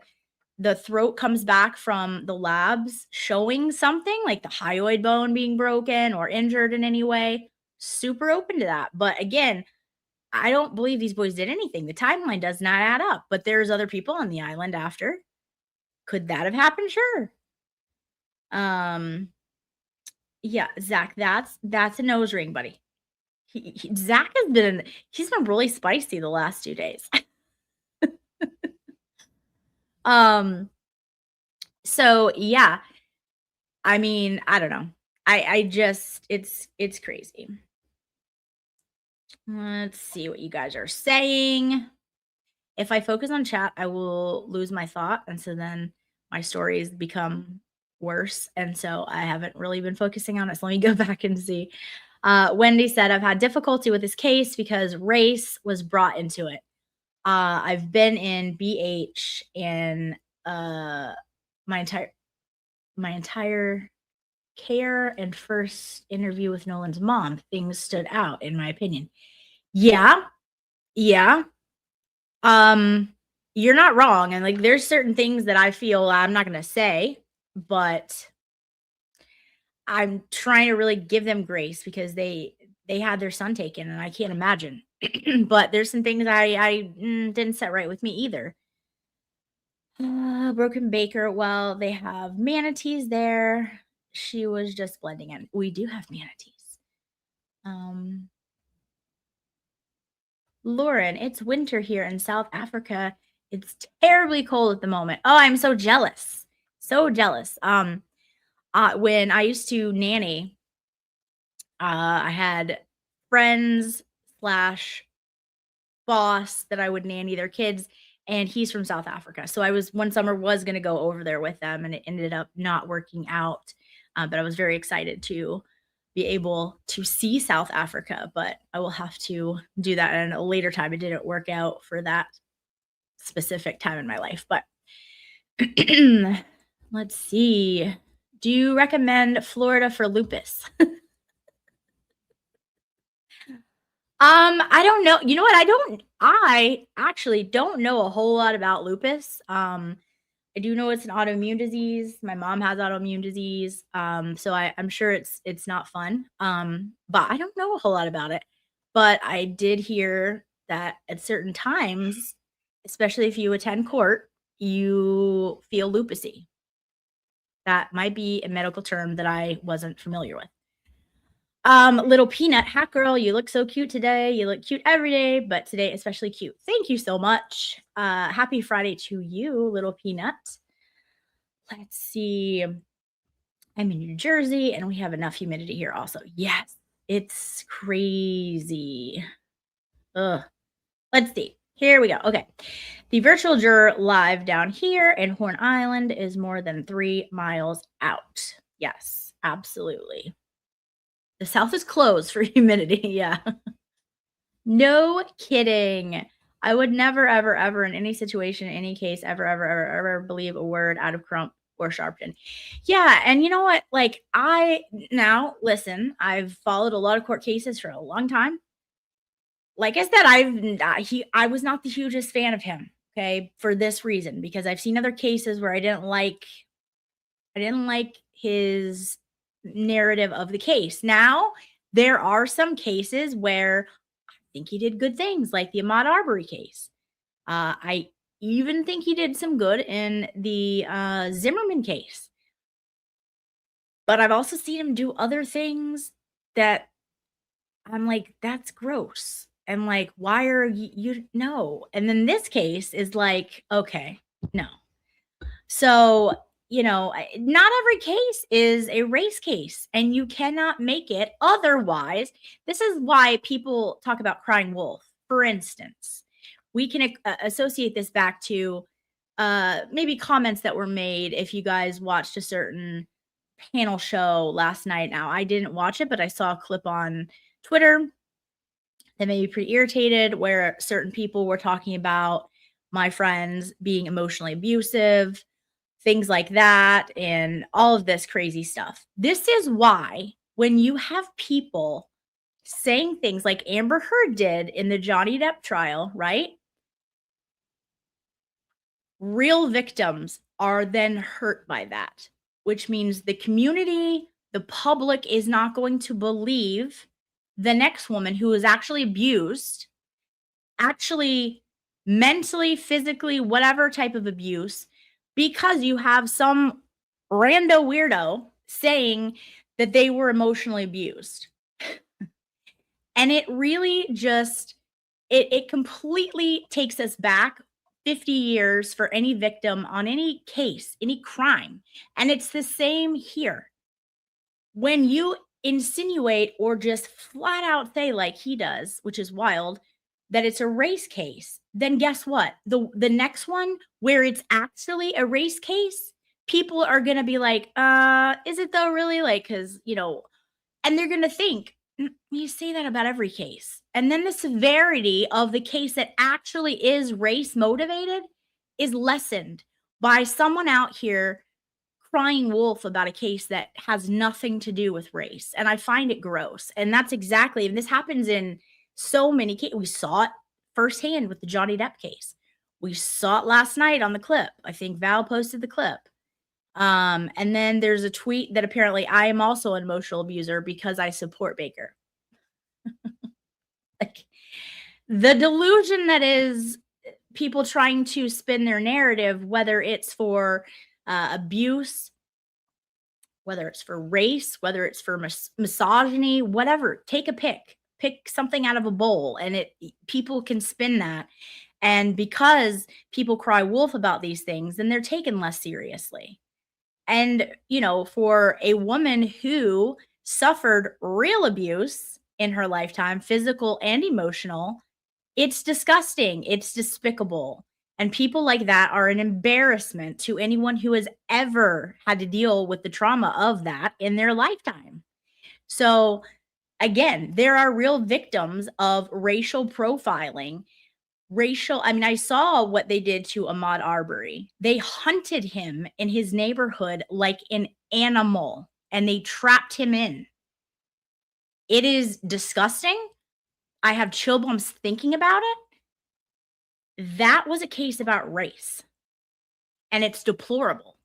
throat comes back from the labs showing something like the hyoid bone being broken or injured in any way, super open to that. But again, I don't believe these boys did anything. The timeline does not add up, but there's other people on the island after. Could that have happened? Sure. Yeah, Zach, that's a nose ring, buddy. Zach he's been really spicy the last 2 days. So yeah, I mean, I don't know. I just it's crazy. Let's see what you guys are saying. If I focus on chat, I will lose my thought. And so then my stories become worse. And so I haven't really been focusing on it. So let me go back and see. Wendy said, I've had difficulty with this case because race was brought into it. I've been in BH and my entire care and first interview with Nolan's mom, things stood out, in my opinion. Yeah. You're not wrong. And like, there's certain things that I feel I'm not going to say, but I'm trying to really give them grace because they had their son taken and I can't imagine. But there's some things I didn't set right with me either. Broken Baker. Well, they have manatees there. She was just blending in. We do have manatees. Lauren, it's winter here in South Africa. It's terribly cold at the moment. Oh, I'm so jealous. So jealous. When I used to nanny, I had friends slash boss that I would nanny their kids, and he's from South Africa. So I was one summer was going to go over there with them, and it ended up not working out. But I was very excited to be able to see South Africa, but I will have to do that at a later time. It didn't work out for that specific time in my life, but let's see. Do you recommend Florida for lupus? I don't know. You know what? I actually don't know a whole lot about lupus. I do know it's an autoimmune disease. My mom has autoimmune disease. So I'm sure it's not fun. But I don't know a whole lot about it. But I did hear that at certain times, especially if you attend court, you feel lupusy. That might be a medical term that I wasn't familiar with. Little Peanut, hat girl, you look so cute today. You look cute every day, but today especially cute. Thank you so much. Happy Friday to you, Little Peanut. Let's see. I'm in New Jersey and we have enough humidity here also. Yes, it's crazy. Ugh. Let's see. Here we go. Okay. The virtual juror live down here in Horn Island is more than 3 miles out. Yes, absolutely. The South is closed for humidity. Yeah. No kidding. I would never, ever, ever in any situation, in any case, ever, ever, ever, ever believe a word out of Crump or Sharpton. Yeah. And you know what? Like, now listen, I've followed a lot of court cases for a long time. Like I said, I was not the hugest fan of him. Okay. For this reason, because I've seen other cases where I didn't like his narrative of the case. Now, there are some cases where I think he did good things, like the Ahmaud Arbery case. I even think he did some good in the Zimmerman case. But I've also seen him do other things that I'm like, that's gross. And like, why are you no? And then this case is like, okay, no. So, not every case is a race case, and you cannot make it otherwise. This is why people talk about crying wolf. For instance, we can associate this back to maybe comments that were made if you guys watched a certain panel show last night. Now, I didn't watch it, but I saw a clip on Twitter that made me pretty irritated where certain people were talking about my friends being emotionally abusive, things like that, and all of this crazy stuff. This is why when you have people saying things like Amber Heard did in the Johnny Depp trial, right? Real victims are then hurt by that, which means the community, the public is not going to believe the next woman who is actually abused, actually mentally, physically, whatever type of abuse, because you have some rando weirdo saying that they were emotionally abused. And it really just it completely takes us back 50 years for any victim on any case, any crime. And it's the same here. When you insinuate or just flat out say like he does, which is wild, that it's a race case, then guess what? The next one where it's actually a race case, people are going to be like, is it though really? Like cuz, and they're going to think, you say that about every case. And then the severity of the case that actually is race motivated is lessened by someone out here crying wolf about a case that has nothing to do with race. And I find it gross. And that's exactly, and this happens in so many cases. We saw it firsthand with the Johnny Depp case. We saw it last night on the clip. I think Val posted the clip. And then there's a tweet that apparently I am also an emotional abuser because I support Baker. Like the delusion that is people trying to spin their narrative, whether it's for abuse, whether it's for race, whether it's for misogyny, whatever, take a pick pick something out of a bowl, and people can spin that. And because people cry wolf about these things, then they're taken less seriously. And, for a woman who suffered real abuse in her lifetime, physical and emotional, it's disgusting. It's despicable. And people like that are an embarrassment to anyone who has ever had to deal with the trauma of that in their lifetime. So, again, there are real victims of racial profiling. I saw what they did to Ahmaud Arbery. They hunted him in his neighborhood like an animal, and they trapped him in. It is disgusting. I have chill bumps thinking about it. That was a case about race, and it's deplorable.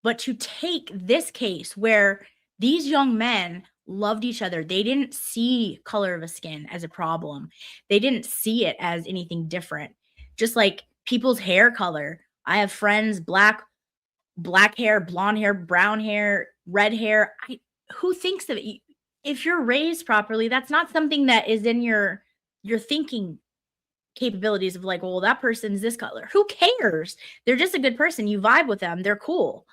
But to take this case where these young men loved each other, they didn't see color of a skin as a problem. They didn't see it as anything different. Just like people's hair color. I have friends, black hair, blonde hair, brown hair, red hair. Who thinks of it? If you're raised properly, that's not something that is in your thinking capabilities of like, well, that person's this color. Who cares? They're just a good person. You vibe with them. They're cool.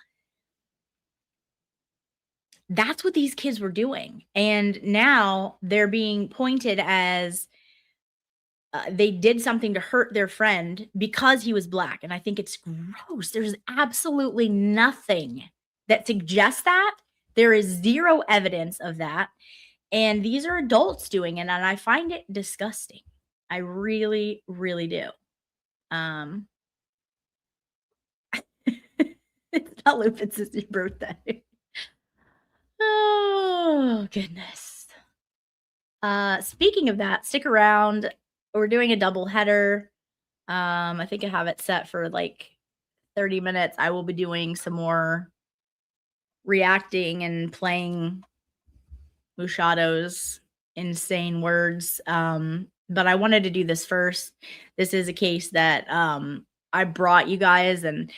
That's what these kids were doing. And now they're being pointed as they did something to hurt their friend because he was black. And I think it's gross. There's absolutely nothing that suggests that. There is zero evidence of that. And these are adults doing it. And I find it disgusting. I really, really do. It's not lupus, it's your birthday. Oh, goodness. Speaking of that, stick around. We're doing a double header. I think I have it set for like 30 minutes. I will be doing some more reacting and playing Mushado's insane words. But I wanted to do this first. This is a case that I brought you guys, and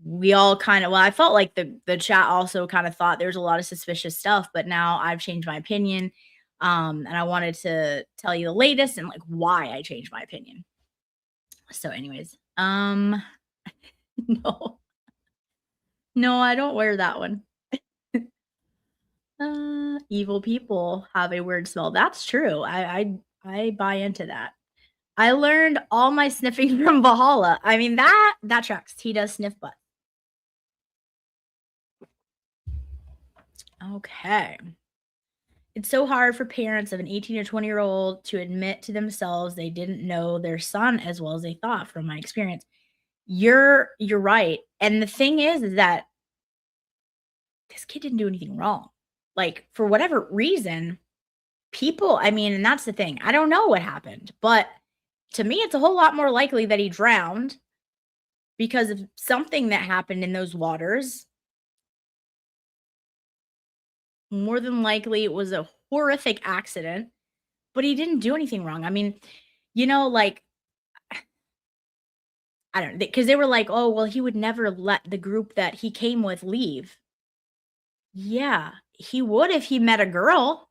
we all I felt like the chat also kind of thought there's a lot of suspicious stuff, but now I've changed my opinion. And I wanted to tell you the latest and like why I changed my opinion. So anyways, no, I don't wear that one. Evil people have a weird smell. That's true. I buy into that. I learned all my sniffing from Valhalla. I mean, that tracks. He does sniff butt. Okay. It's so hard for parents of an 18 or 20-year-old to admit to themselves they didn't know their son as well as they thought, from my experience. You're right. And the thing is that this kid didn't do anything wrong. Like, for whatever reason, people, and that's the thing. I don't know what happened, but to me, it's a whole lot more likely that he drowned because of something that happened in those waters. More than likely, it was a horrific accident, but he didn't do anything wrong. Like, I don't know, because they were like, oh, well, he would never let the group that he came with leave. Yeah, he would if he met a girl.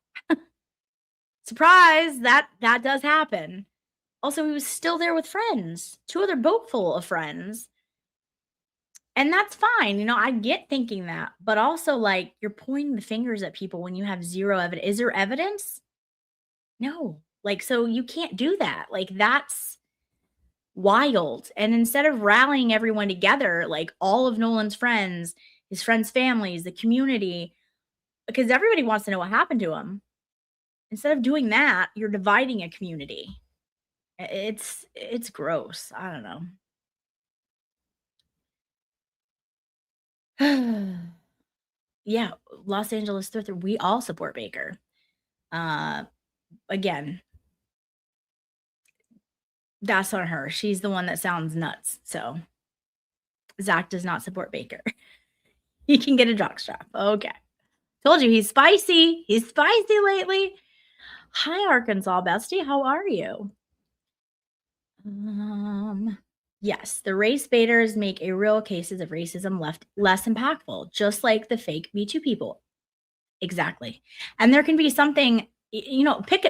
Surprise, that does happen. Also, he was still there with friends, 2 other boatful of friends. And that's fine. I get thinking that. But also, like, you're pointing the fingers at people when you have zero evidence. Is there evidence? No. Like, so you can't do that. Like, that's wild. And instead of rallying everyone together, like all of Nolan's friends, his friends' families, the community, because everybody wants to know what happened to him. Instead of doing that, you're dividing a community. It's gross. I don't know. Yeah, Los Angeles Thrifter, we all support Baker. Again, that's on her. She's the one that sounds nuts. So Zach does not support Baker. He can get a jockstrap. Okay. Told you he's spicy. He's spicy lately. Hi, Arkansas bestie. How are you? Yes, the race baiters make a real cases of racism less impactful, just like the fake Me Too people. Exactly. And there can be something, pick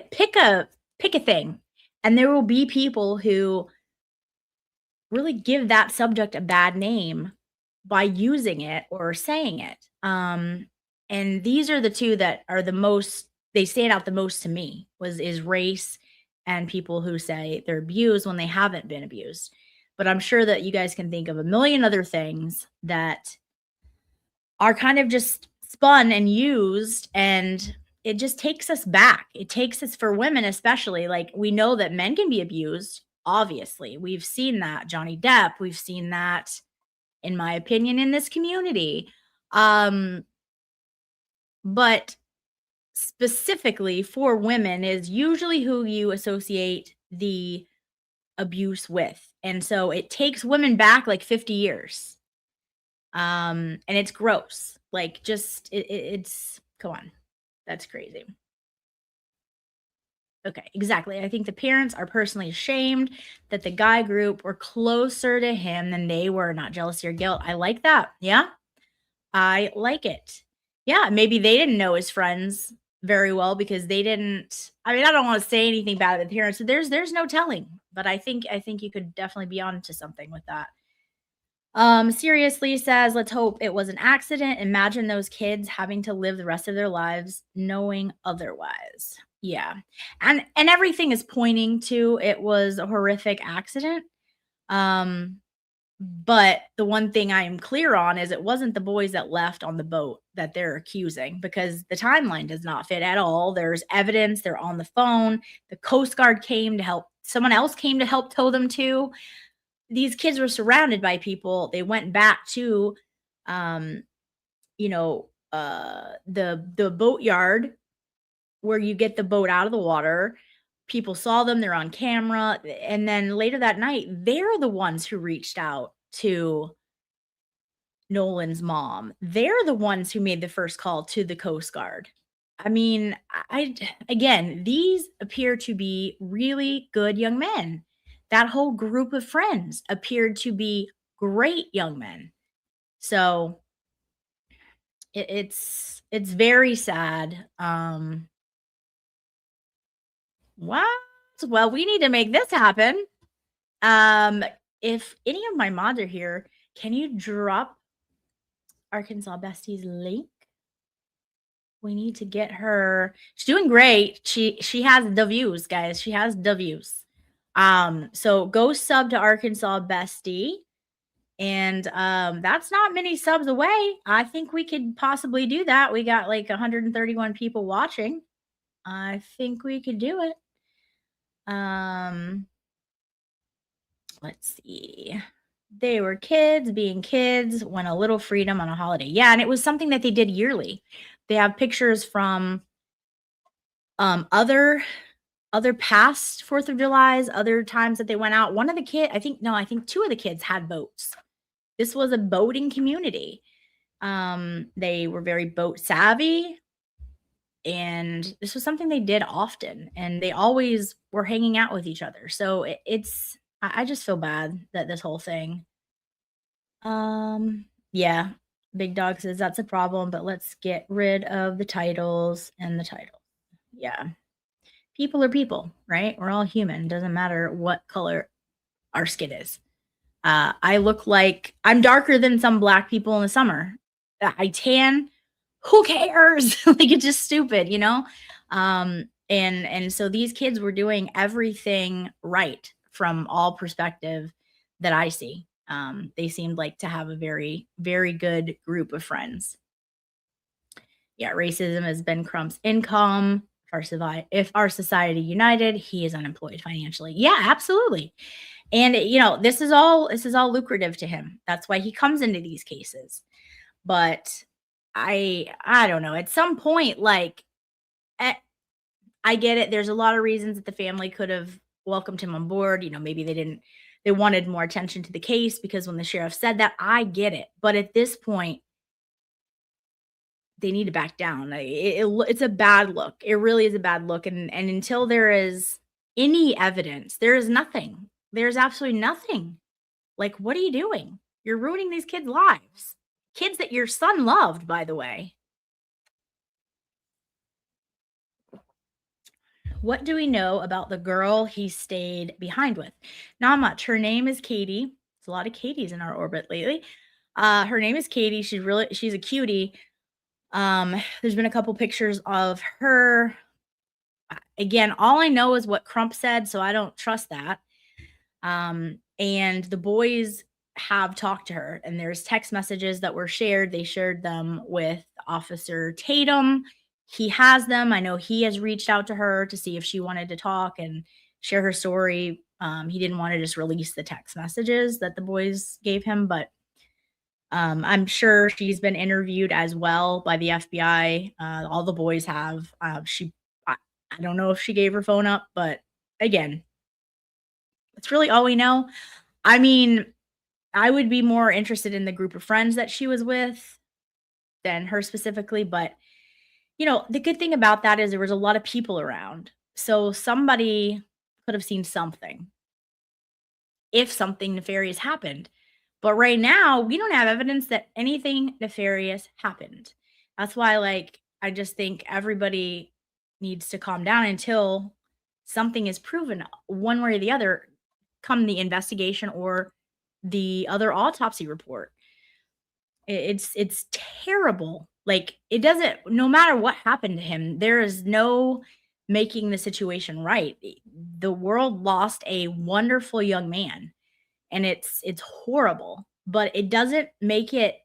a thing, and there will be people who really give that subject a bad name by using it or saying it. And these are the two that are the most they stand out the most to me was is race and people who say they're abused when they haven't been abused. But I'm sure that you guys can think of a million other things that are kind of just spun and used, and it just takes us back. It takes us for women especially, like, we know that men can be abused, obviously. We've seen that, Johnny Depp, we've seen that, in my opinion, in this community. Um, but specifically for women is usually who you associate the abuse with, and so it takes women back, like, 50 years. And it's gross. Like, just it's come on. That's crazy. Okay, exactly. I think the parents are personally ashamed that the guy group were closer to him than they were, not jealousy or guilt. I like that. Yeah, I like it. Yeah, maybe they didn't know his friends very well because they didn't. I mean, I don't want to say anything bad about the parents. So there's no telling, but I think you could definitely be onto something with that. Seriously says, let's hope it was an accident. Imagine those kids having to live the rest of their lives knowing otherwise. Yeah. And everything is pointing to it was a horrific accident. Um, but the one thing I am clear on is it wasn't the boys that left on the boat that they're accusing because the timeline does not fit at all. There's evidence, they're on the phone. The Coast Guard came to help, someone else came to help tow them to. These kids were surrounded by people. They went back to, um, the boatyard where you get the boat out of the water. People saw them, they're on camera, and then later that night, they're the ones who reached out to Nolan's mom. They're the ones who made the first call to the Coast Guard. I mean, again, these appear to be really good young men. That whole group of friends appeared to be great young men. So it's very sad. What? Well, we need to make this happen. Um, if any of my mods are here, can you drop Arkansas Bestie's link? We need to get her. She's doing great. She has the views, guys. She has the views. So go sub to Arkansas Bestie. And that's not many subs away. I think we could possibly do that. We got like 131 people watching. I think we could do it. Let's see. They were kids being kids when a little freedom on a holiday. Yeah, and it was something that they did yearly. They have pictures from other past 4th of Julys, other times that they went out. One of the kid, I think two of the kids had boats. This was a boating community. They were very boat savvy, and this was something they did often, and they always were hanging out with each other. So I just feel bad that this whole thing. Yeah, Big Dog says that's a problem, but let's get rid of the titles and the title. Yeah. People are people, right? We're all human. Doesn't matter what color our skin is. I look like I'm darker than some black people in the summer. I tan. Who cares? Like, it's just stupid, you know? And so these kids were doing everything right from all perspective that I see. They seemed like to have a very, very good group of friends. Yeah, racism has been Crump's income. If our society united, he is unemployed financially. Yeah, absolutely. And this is all lucrative to him. That's why he comes into these cases. But I don't know. At some point, like, I get it. There's a lot of reasons that the family could have welcomed him on board. Maybe they wanted more attention to the case because when the sheriff said that, I get it. But at this point, they need to back down. It's a bad look. It really is a bad look. And until there is any evidence, there is nothing. There's absolutely nothing. Like, what are you doing? You're ruining these kids' lives. Kids that your son loved, by the way. What do we know about the girl he stayed behind with? Not much. Her name is Katie. There's a lot of Katies in our orbit lately. Her name is Katie. She's a cutie. There's been a couple pictures of her. Again, all I know is what Crump said, so I don't trust that. And the boys have talked to her, and there's text messages that were shared. They shared them with Officer Tatum. He has them. I know he has reached out to her to see if she wanted to talk and share her story. He didn't want to just release the text messages that the boys gave him, but I'm sure she's been interviewed as well by the FBI. All the boys have. I don't know if she gave her phone up, but again, that's really all we know. I mean, I would be more interested in the group of friends that she was with than her specifically, but the good thing about that is there was a lot of people around. So somebody could have seen something if something nefarious happened. But right now, we don't have evidence that anything nefarious happened. That's why, I just think everybody needs to calm down until something is proven one way or the other, come the investigation or the other autopsy report. It's terrible. It doesn't, no matter what happened to him, there is no making the situation right. The world lost a wonderful young man, and it's horrible, but it doesn't make it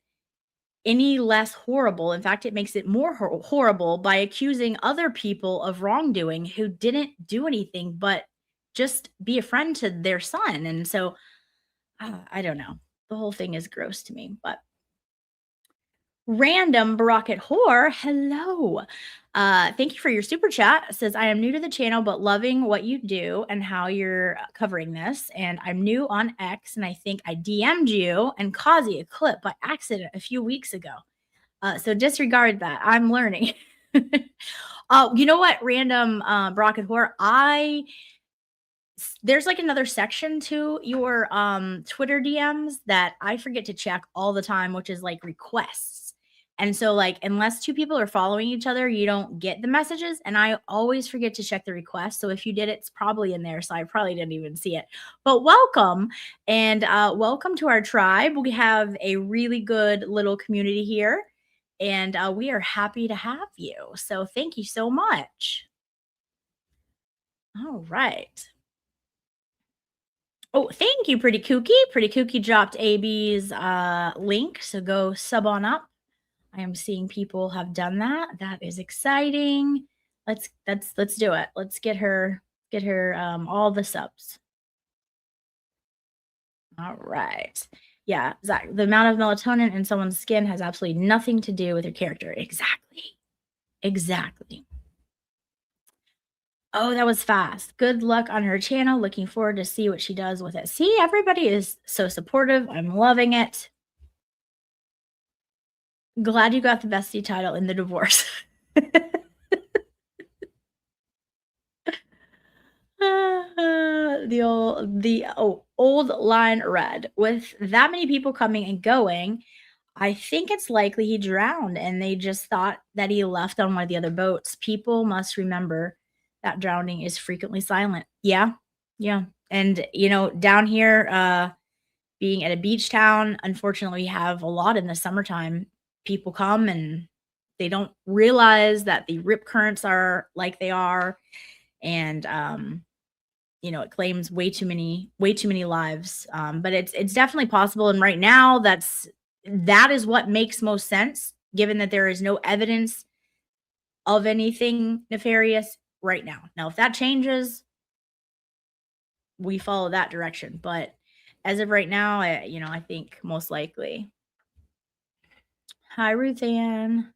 any less horrible. In fact, it makes it more horrible by accusing other people of wrongdoing who didn't do anything but just be a friend to their son. And so I don't know. The whole thing is gross to me, but Random Brocket Whore, hello. Thank you for your super chat. It says, I am new to the channel, but loving what you do and how you're covering this. And I'm new on X, and I think I DM'd you and Kazi a clip by accident a few weeks ago. So disregard that. I'm learning. You know what, Random Brocket Whore? There's another section to your Twitter DMs that I forget to check all the time, which is requests. And so unless two people are following each other, you don't get the messages. And I always forget to check the request. So if you did, it's probably in there. So I probably didn't even see it. But welcome, and welcome to our tribe. We have a really good little community here, and we are happy to have you. So thank you so much. All right. Oh, thank you, Pretty Kooky. Pretty Kooky dropped AB's link, so go sub on up. I am seeing people have done that. That is exciting. Let's do it. Let's get her all the subs. All right. Yeah, Zach, the amount of melatonin in someone's skin has absolutely nothing to do with your character. Exactly. Exactly. Oh, that was fast. Good luck on her channel. Looking forward to see what she does with it. See, everybody is so supportive. I'm loving it. Glad you got the bestie title in the divorce. Old line read. With that many people coming and going, I think it's likely he drowned and they just thought that he left on one of the other boats. People must remember that drowning is frequently silent. Yeah. Yeah. And down here, being at a beach town, unfortunately, we have a lot in the summertime. People come and they don't realize that the rip currents are like they are. And it claims way too many lives. But it's definitely possible. And right now that is what makes most sense, given that there is no evidence of anything nefarious right now. Now, if that changes, we follow that direction. But as of right now, I think most likely. Hi, Ruth Ann.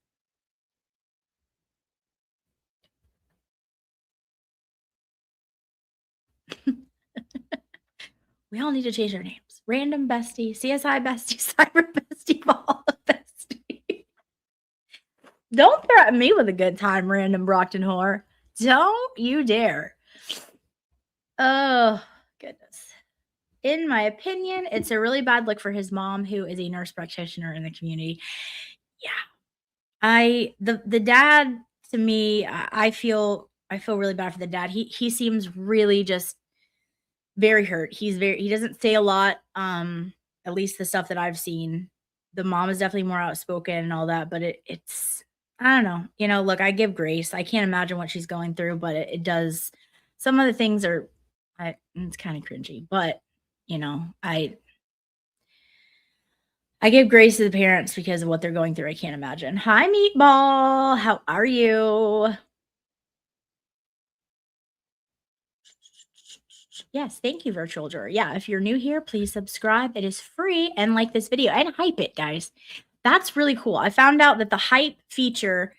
We all need to change our names. Random Bestie, CSI Bestie, Cyber Bestie, Ball Bestie. Don't threaten me with a good time, Random Brockton whore. Don't you dare. Oh, goodness. In my opinion, it's a really bad look for his mom, who is a nurse practitioner in the community. Yeah. The dad, to me, I feel I feel really bad for the dad. He seems really just very hurt. He doesn't say a lot, at least the stuff that I've seen. The mom is definitely more outspoken and all that, but it's I don't know. Look, I give grace. I can't imagine what she's going through, but it does some of the things are it's kind of cringy, but you know, I I give grace to the parents because of what they're going through. I can't imagine. Hi, Meatball. How are you? Yes, thank you, Virtual Drawer. Yeah, if you're new here, please subscribe. It is free and like this video and hype it, guys. That's really cool. I found out that the hype feature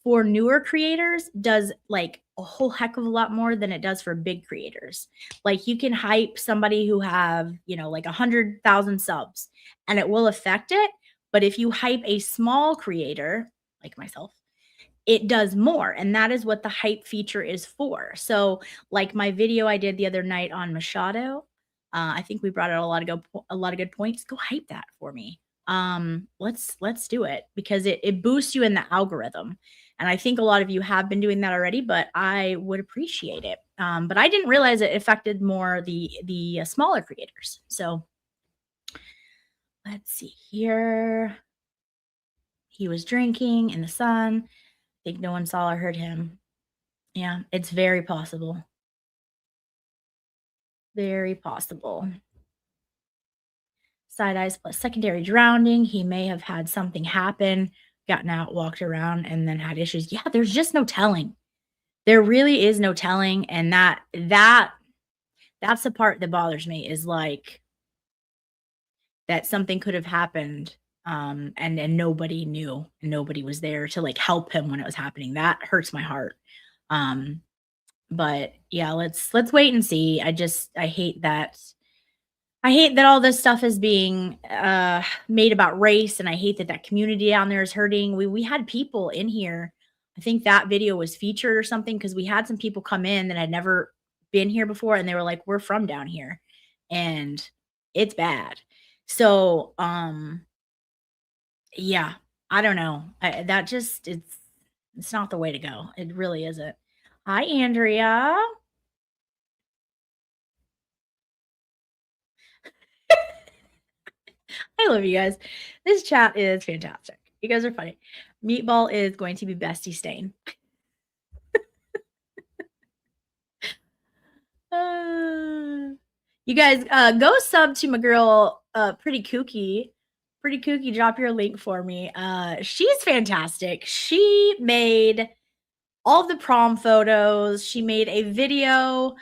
for newer creators does like a whole heck of a lot more than it does for big creators. Like you can hype somebody who have, like 100,000 subs and it will affect it. But if you hype a small creator like myself, it does more, and that is what the hype feature is for. So, like my video I did the other night on Machado, I think we brought out a lot of good points. Go hype that for me. Let's do it because it boosts you in the algorithm, and I think a lot of you have been doing that already, but I would appreciate it. But I didn't realize it affected more the smaller creators. So let's see here. He was drinking in the sun. I think no one saw or heard him. Yeah, it's very possible. Very possible. Side eyes plus secondary drowning. He may have had something happen, gotten out, walked around, and then had issues. Yeah, there's just no telling. There really is no telling. And that's the part that bothers me is like that something could have happened. And nobody knew and nobody was there to like help him when it was happening. That hurts my heart. Um, But yeah, let's wait and see. I hate that all this stuff is being made about race, and I hate that that community down there is hurting. We had people in here. I think that video was featured or something because we had some people come in that had never been here before, and they were like, "We're from down here," and it's bad. So, yeah, I don't know. That just it's not the way to go. It really isn't. Hi, Andrea. I love you guys. This chat is fantastic. You guys are funny. Meatball is going to be bestie stain. You guys go sub to my girl Pretty Kooky. Pretty Kooky, drop your link for me. She's fantastic. She made all the prom photos. She made a video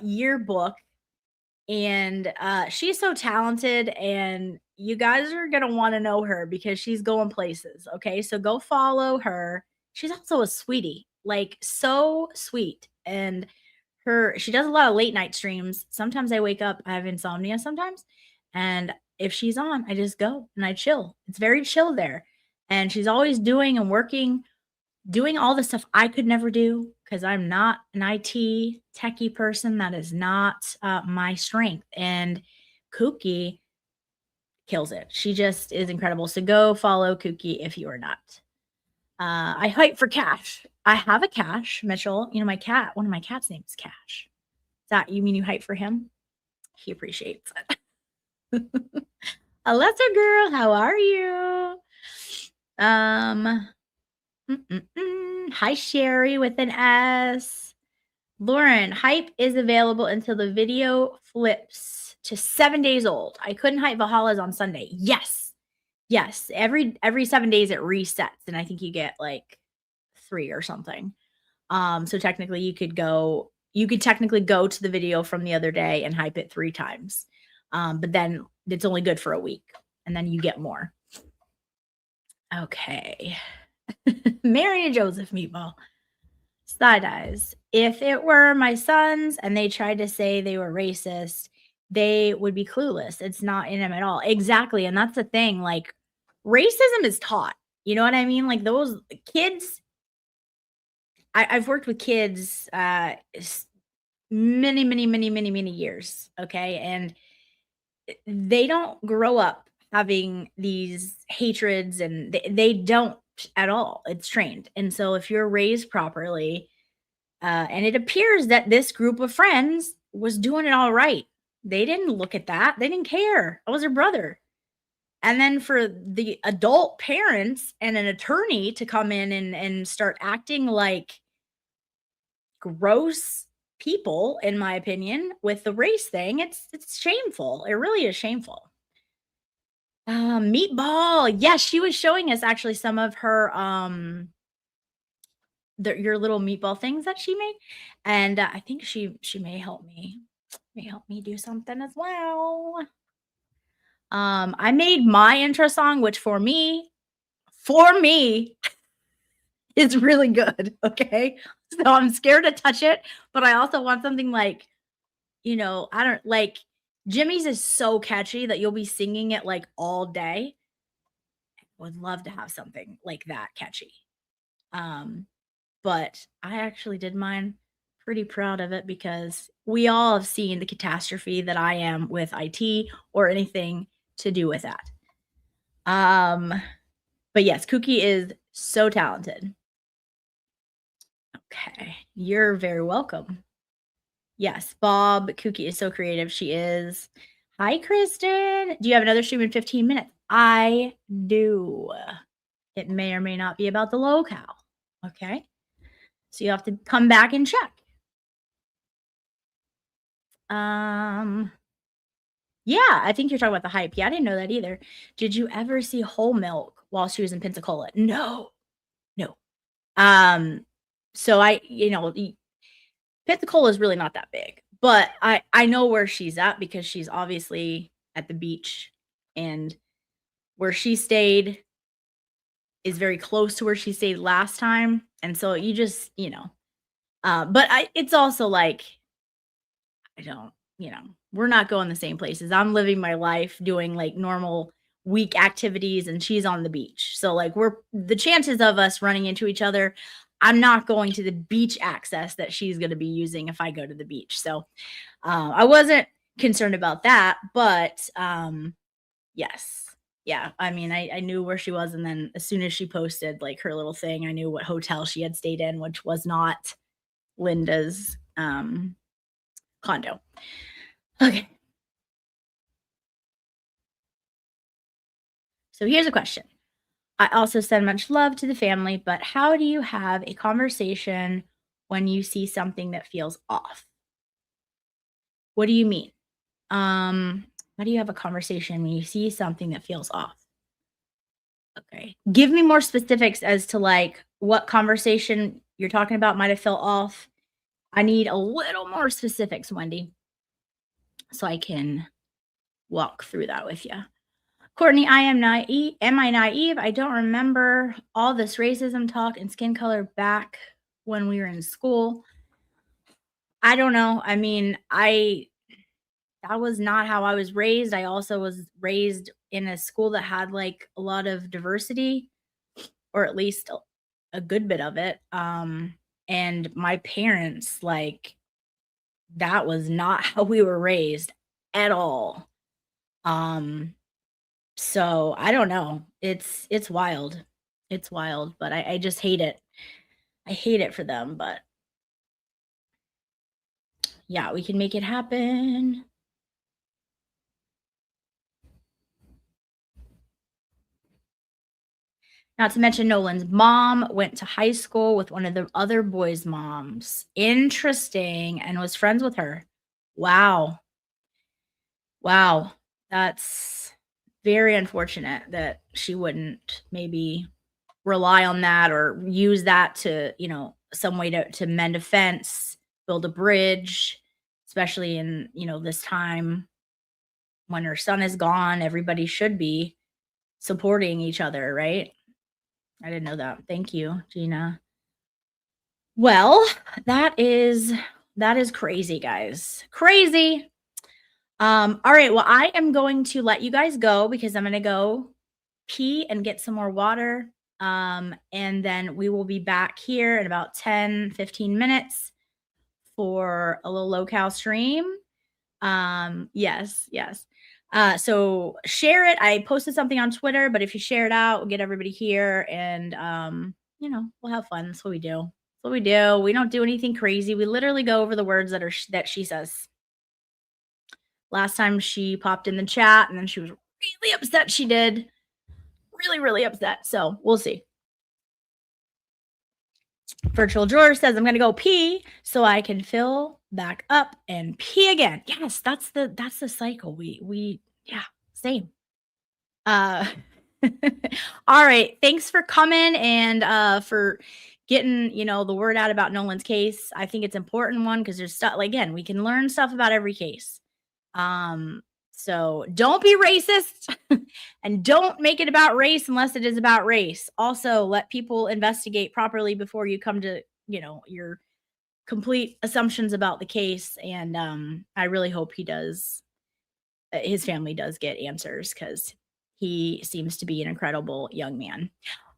yearbook, and she's so talented, and you guys are gonna want to know her because she's going places. Okay, so go follow her. She's also a sweetie, like so sweet. And she does a lot of late night streams. Sometimes I wake up, I have insomnia sometimes, and if she's on, I just go and I chill. It's very chill there. And she's always doing and working, doing all the stuff I could never do because I'm not an IT techie person. That is not my strength. And Kooky kills it. She just is incredible. So go follow Kooky if you are not. I hype for Cash. I have a Cash, Mitchell. My cat, one of my cats' names is Cash. Is that you mean you hype for him? He appreciates it. Alexa girl, how are you? Hi, Sherry with an S. Lauren, hype is available until the video flips to 7 days old. I couldn't hype Valhalla's on Sunday. Yes. Yes. Every 7 days it resets, and I think you get like 3 or something. So technically you could technically go to the video from the other day and hype it 3 times. But then it's only good for a week, and then you get more. Okay. Mary and Joseph Meatball. Side eyes. If it were my sons and they tried to say they were racist, they would be clueless. It's not in them at all. Exactly. And that's the thing. Like, racism is taught. You know what I mean? Like, those kids, I've worked with kids many, many, many, many, many years. Okay. And they don't grow up having these hatreds, and they don't at all. It's trained. And so if you're raised properly, And it appears that this group of friends was doing it all right. They didn't look at that. They didn't care. I was her brother. And then for the adult parents and an attorney to come in and start acting like gross people, in my opinion, with the race thing, it's shameful. It really is shameful. Meatball. Yes, she was showing us actually some of her your little meatball things that she made, and I think she may help me do something as well. I made my intro song, which for me is really good. Okay, so I'm scared to touch it, but I also want something like, I don't like Jimmy's is so catchy that you'll be singing it like all day. Would love to have something like that catchy. Um, but I actually did mine. Pretty proud of it because we all have seen the catastrophe that I am with IT or anything to do with that. But yes, Kookie is so talented. Okay, you're very welcome. Yes, Bob, Kookie is so creative. She is. Hi, Kristen. Do you have another stream in 15 minutes? I do. It may or may not be about the locale. Okay. So you have to come back and check. Yeah, I think you're talking about the hype. Yeah, I didn't know that either. Did you ever see Whole Milk while she was in Pensacola? No. No. Um, so Pensacola is really not that big, but I know where she's at because she's obviously at the beach, and where she stayed is very close to where she stayed last time, and so you just, but it's also like I don't, we're not going the same places. I'm living my life doing like normal week activities and she's on the beach. So like we're the chances of us running into each other, I'm not going to the beach access that she's going to be using if I go to the beach. So I wasn't concerned about that, but yes. Yeah, I mean, I knew where she was, and then as soon as she posted like her little thing, I knew what hotel she had stayed in, which was not Linda's condo. Okay. So here's a question. I also send much love to the family, but how do you have a conversation when you see something that feels off? What do you mean? How do you have a conversation when you see something that feels off? Okay. Give me more specifics as to like what conversation you're talking about might have felt off. I need a little more specifics, Wendy, so I can walk through that with you. Courtney, I am naive. Am I naive? I don't remember all this racism talk and skin color back when we were in school. I don't know. I mean, that was not how I was raised. I also was raised in a school that had like a lot of diversity, or at least a good bit of it. And my parents, like, that was not how we were raised at all. So I don't know. It's wild. It's wild, but I just hate it. I hate it for them, but yeah, we can make it happen. Not to mention Nolan's mom went to high school with one of the other boys' moms. Interesting, and was friends with her. Wow. Wow. That's very unfortunate that she wouldn't maybe rely on that or use that to, some way to mend a fence, build a bridge, especially in, this time when her son is gone. Everybody should be supporting each other, right? I didn't know that. Thank you, Gina. Well, that is crazy, guys. Crazy. All right. Well, I am going to let you guys go because I'm gonna go pee and get some more water. And then we will be back here in about 10-15 minutes for a little low-cal stream. Yes, yes. So share it. I posted something on Twitter, but if you share it out, we'll get everybody here and we'll have fun. That's what we do. That's what we do. We don't do anything crazy. We literally go over the words that she says. Last time she popped in the chat and then she was really upset she did. Really, really upset. So we'll see. Virtual drawer says, I'm going to go pee so I can fill back up and pee again. Yes, that's the cycle. Yeah, same. All right. Thanks for coming and for getting, the word out about Nolan's case. I think it's an important one because there's stuff, again, we can learn stuff about every case. So don't be racist and don't make it about race unless it is about race. Also, let people investigate properly before you come to, your complete assumptions about the case. And I really hope his family does get answers because he seems to be an incredible young man.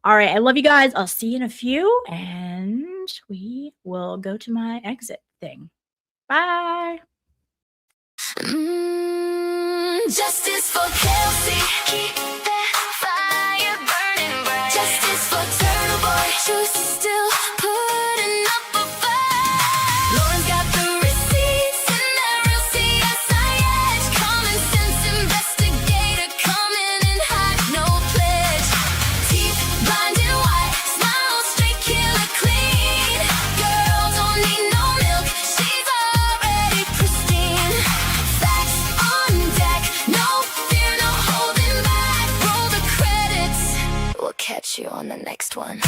All right. I love you guys. I'll see you in a few and we will go to my exit thing. Bye. Justice for Kelsey, keep that fire burning bright. Justice for Turtle Boy, truth still putting up a fight. Lauren's got the receipts and that real CSI edge. Common sense investigator coming in hot, no pledge. Teeth blinding white, smile straight, killer clean. Girl don't need no milk, she's already pristine. Facts on deck, no fear, no holding back. Roll the credits, we'll catch you on the next one.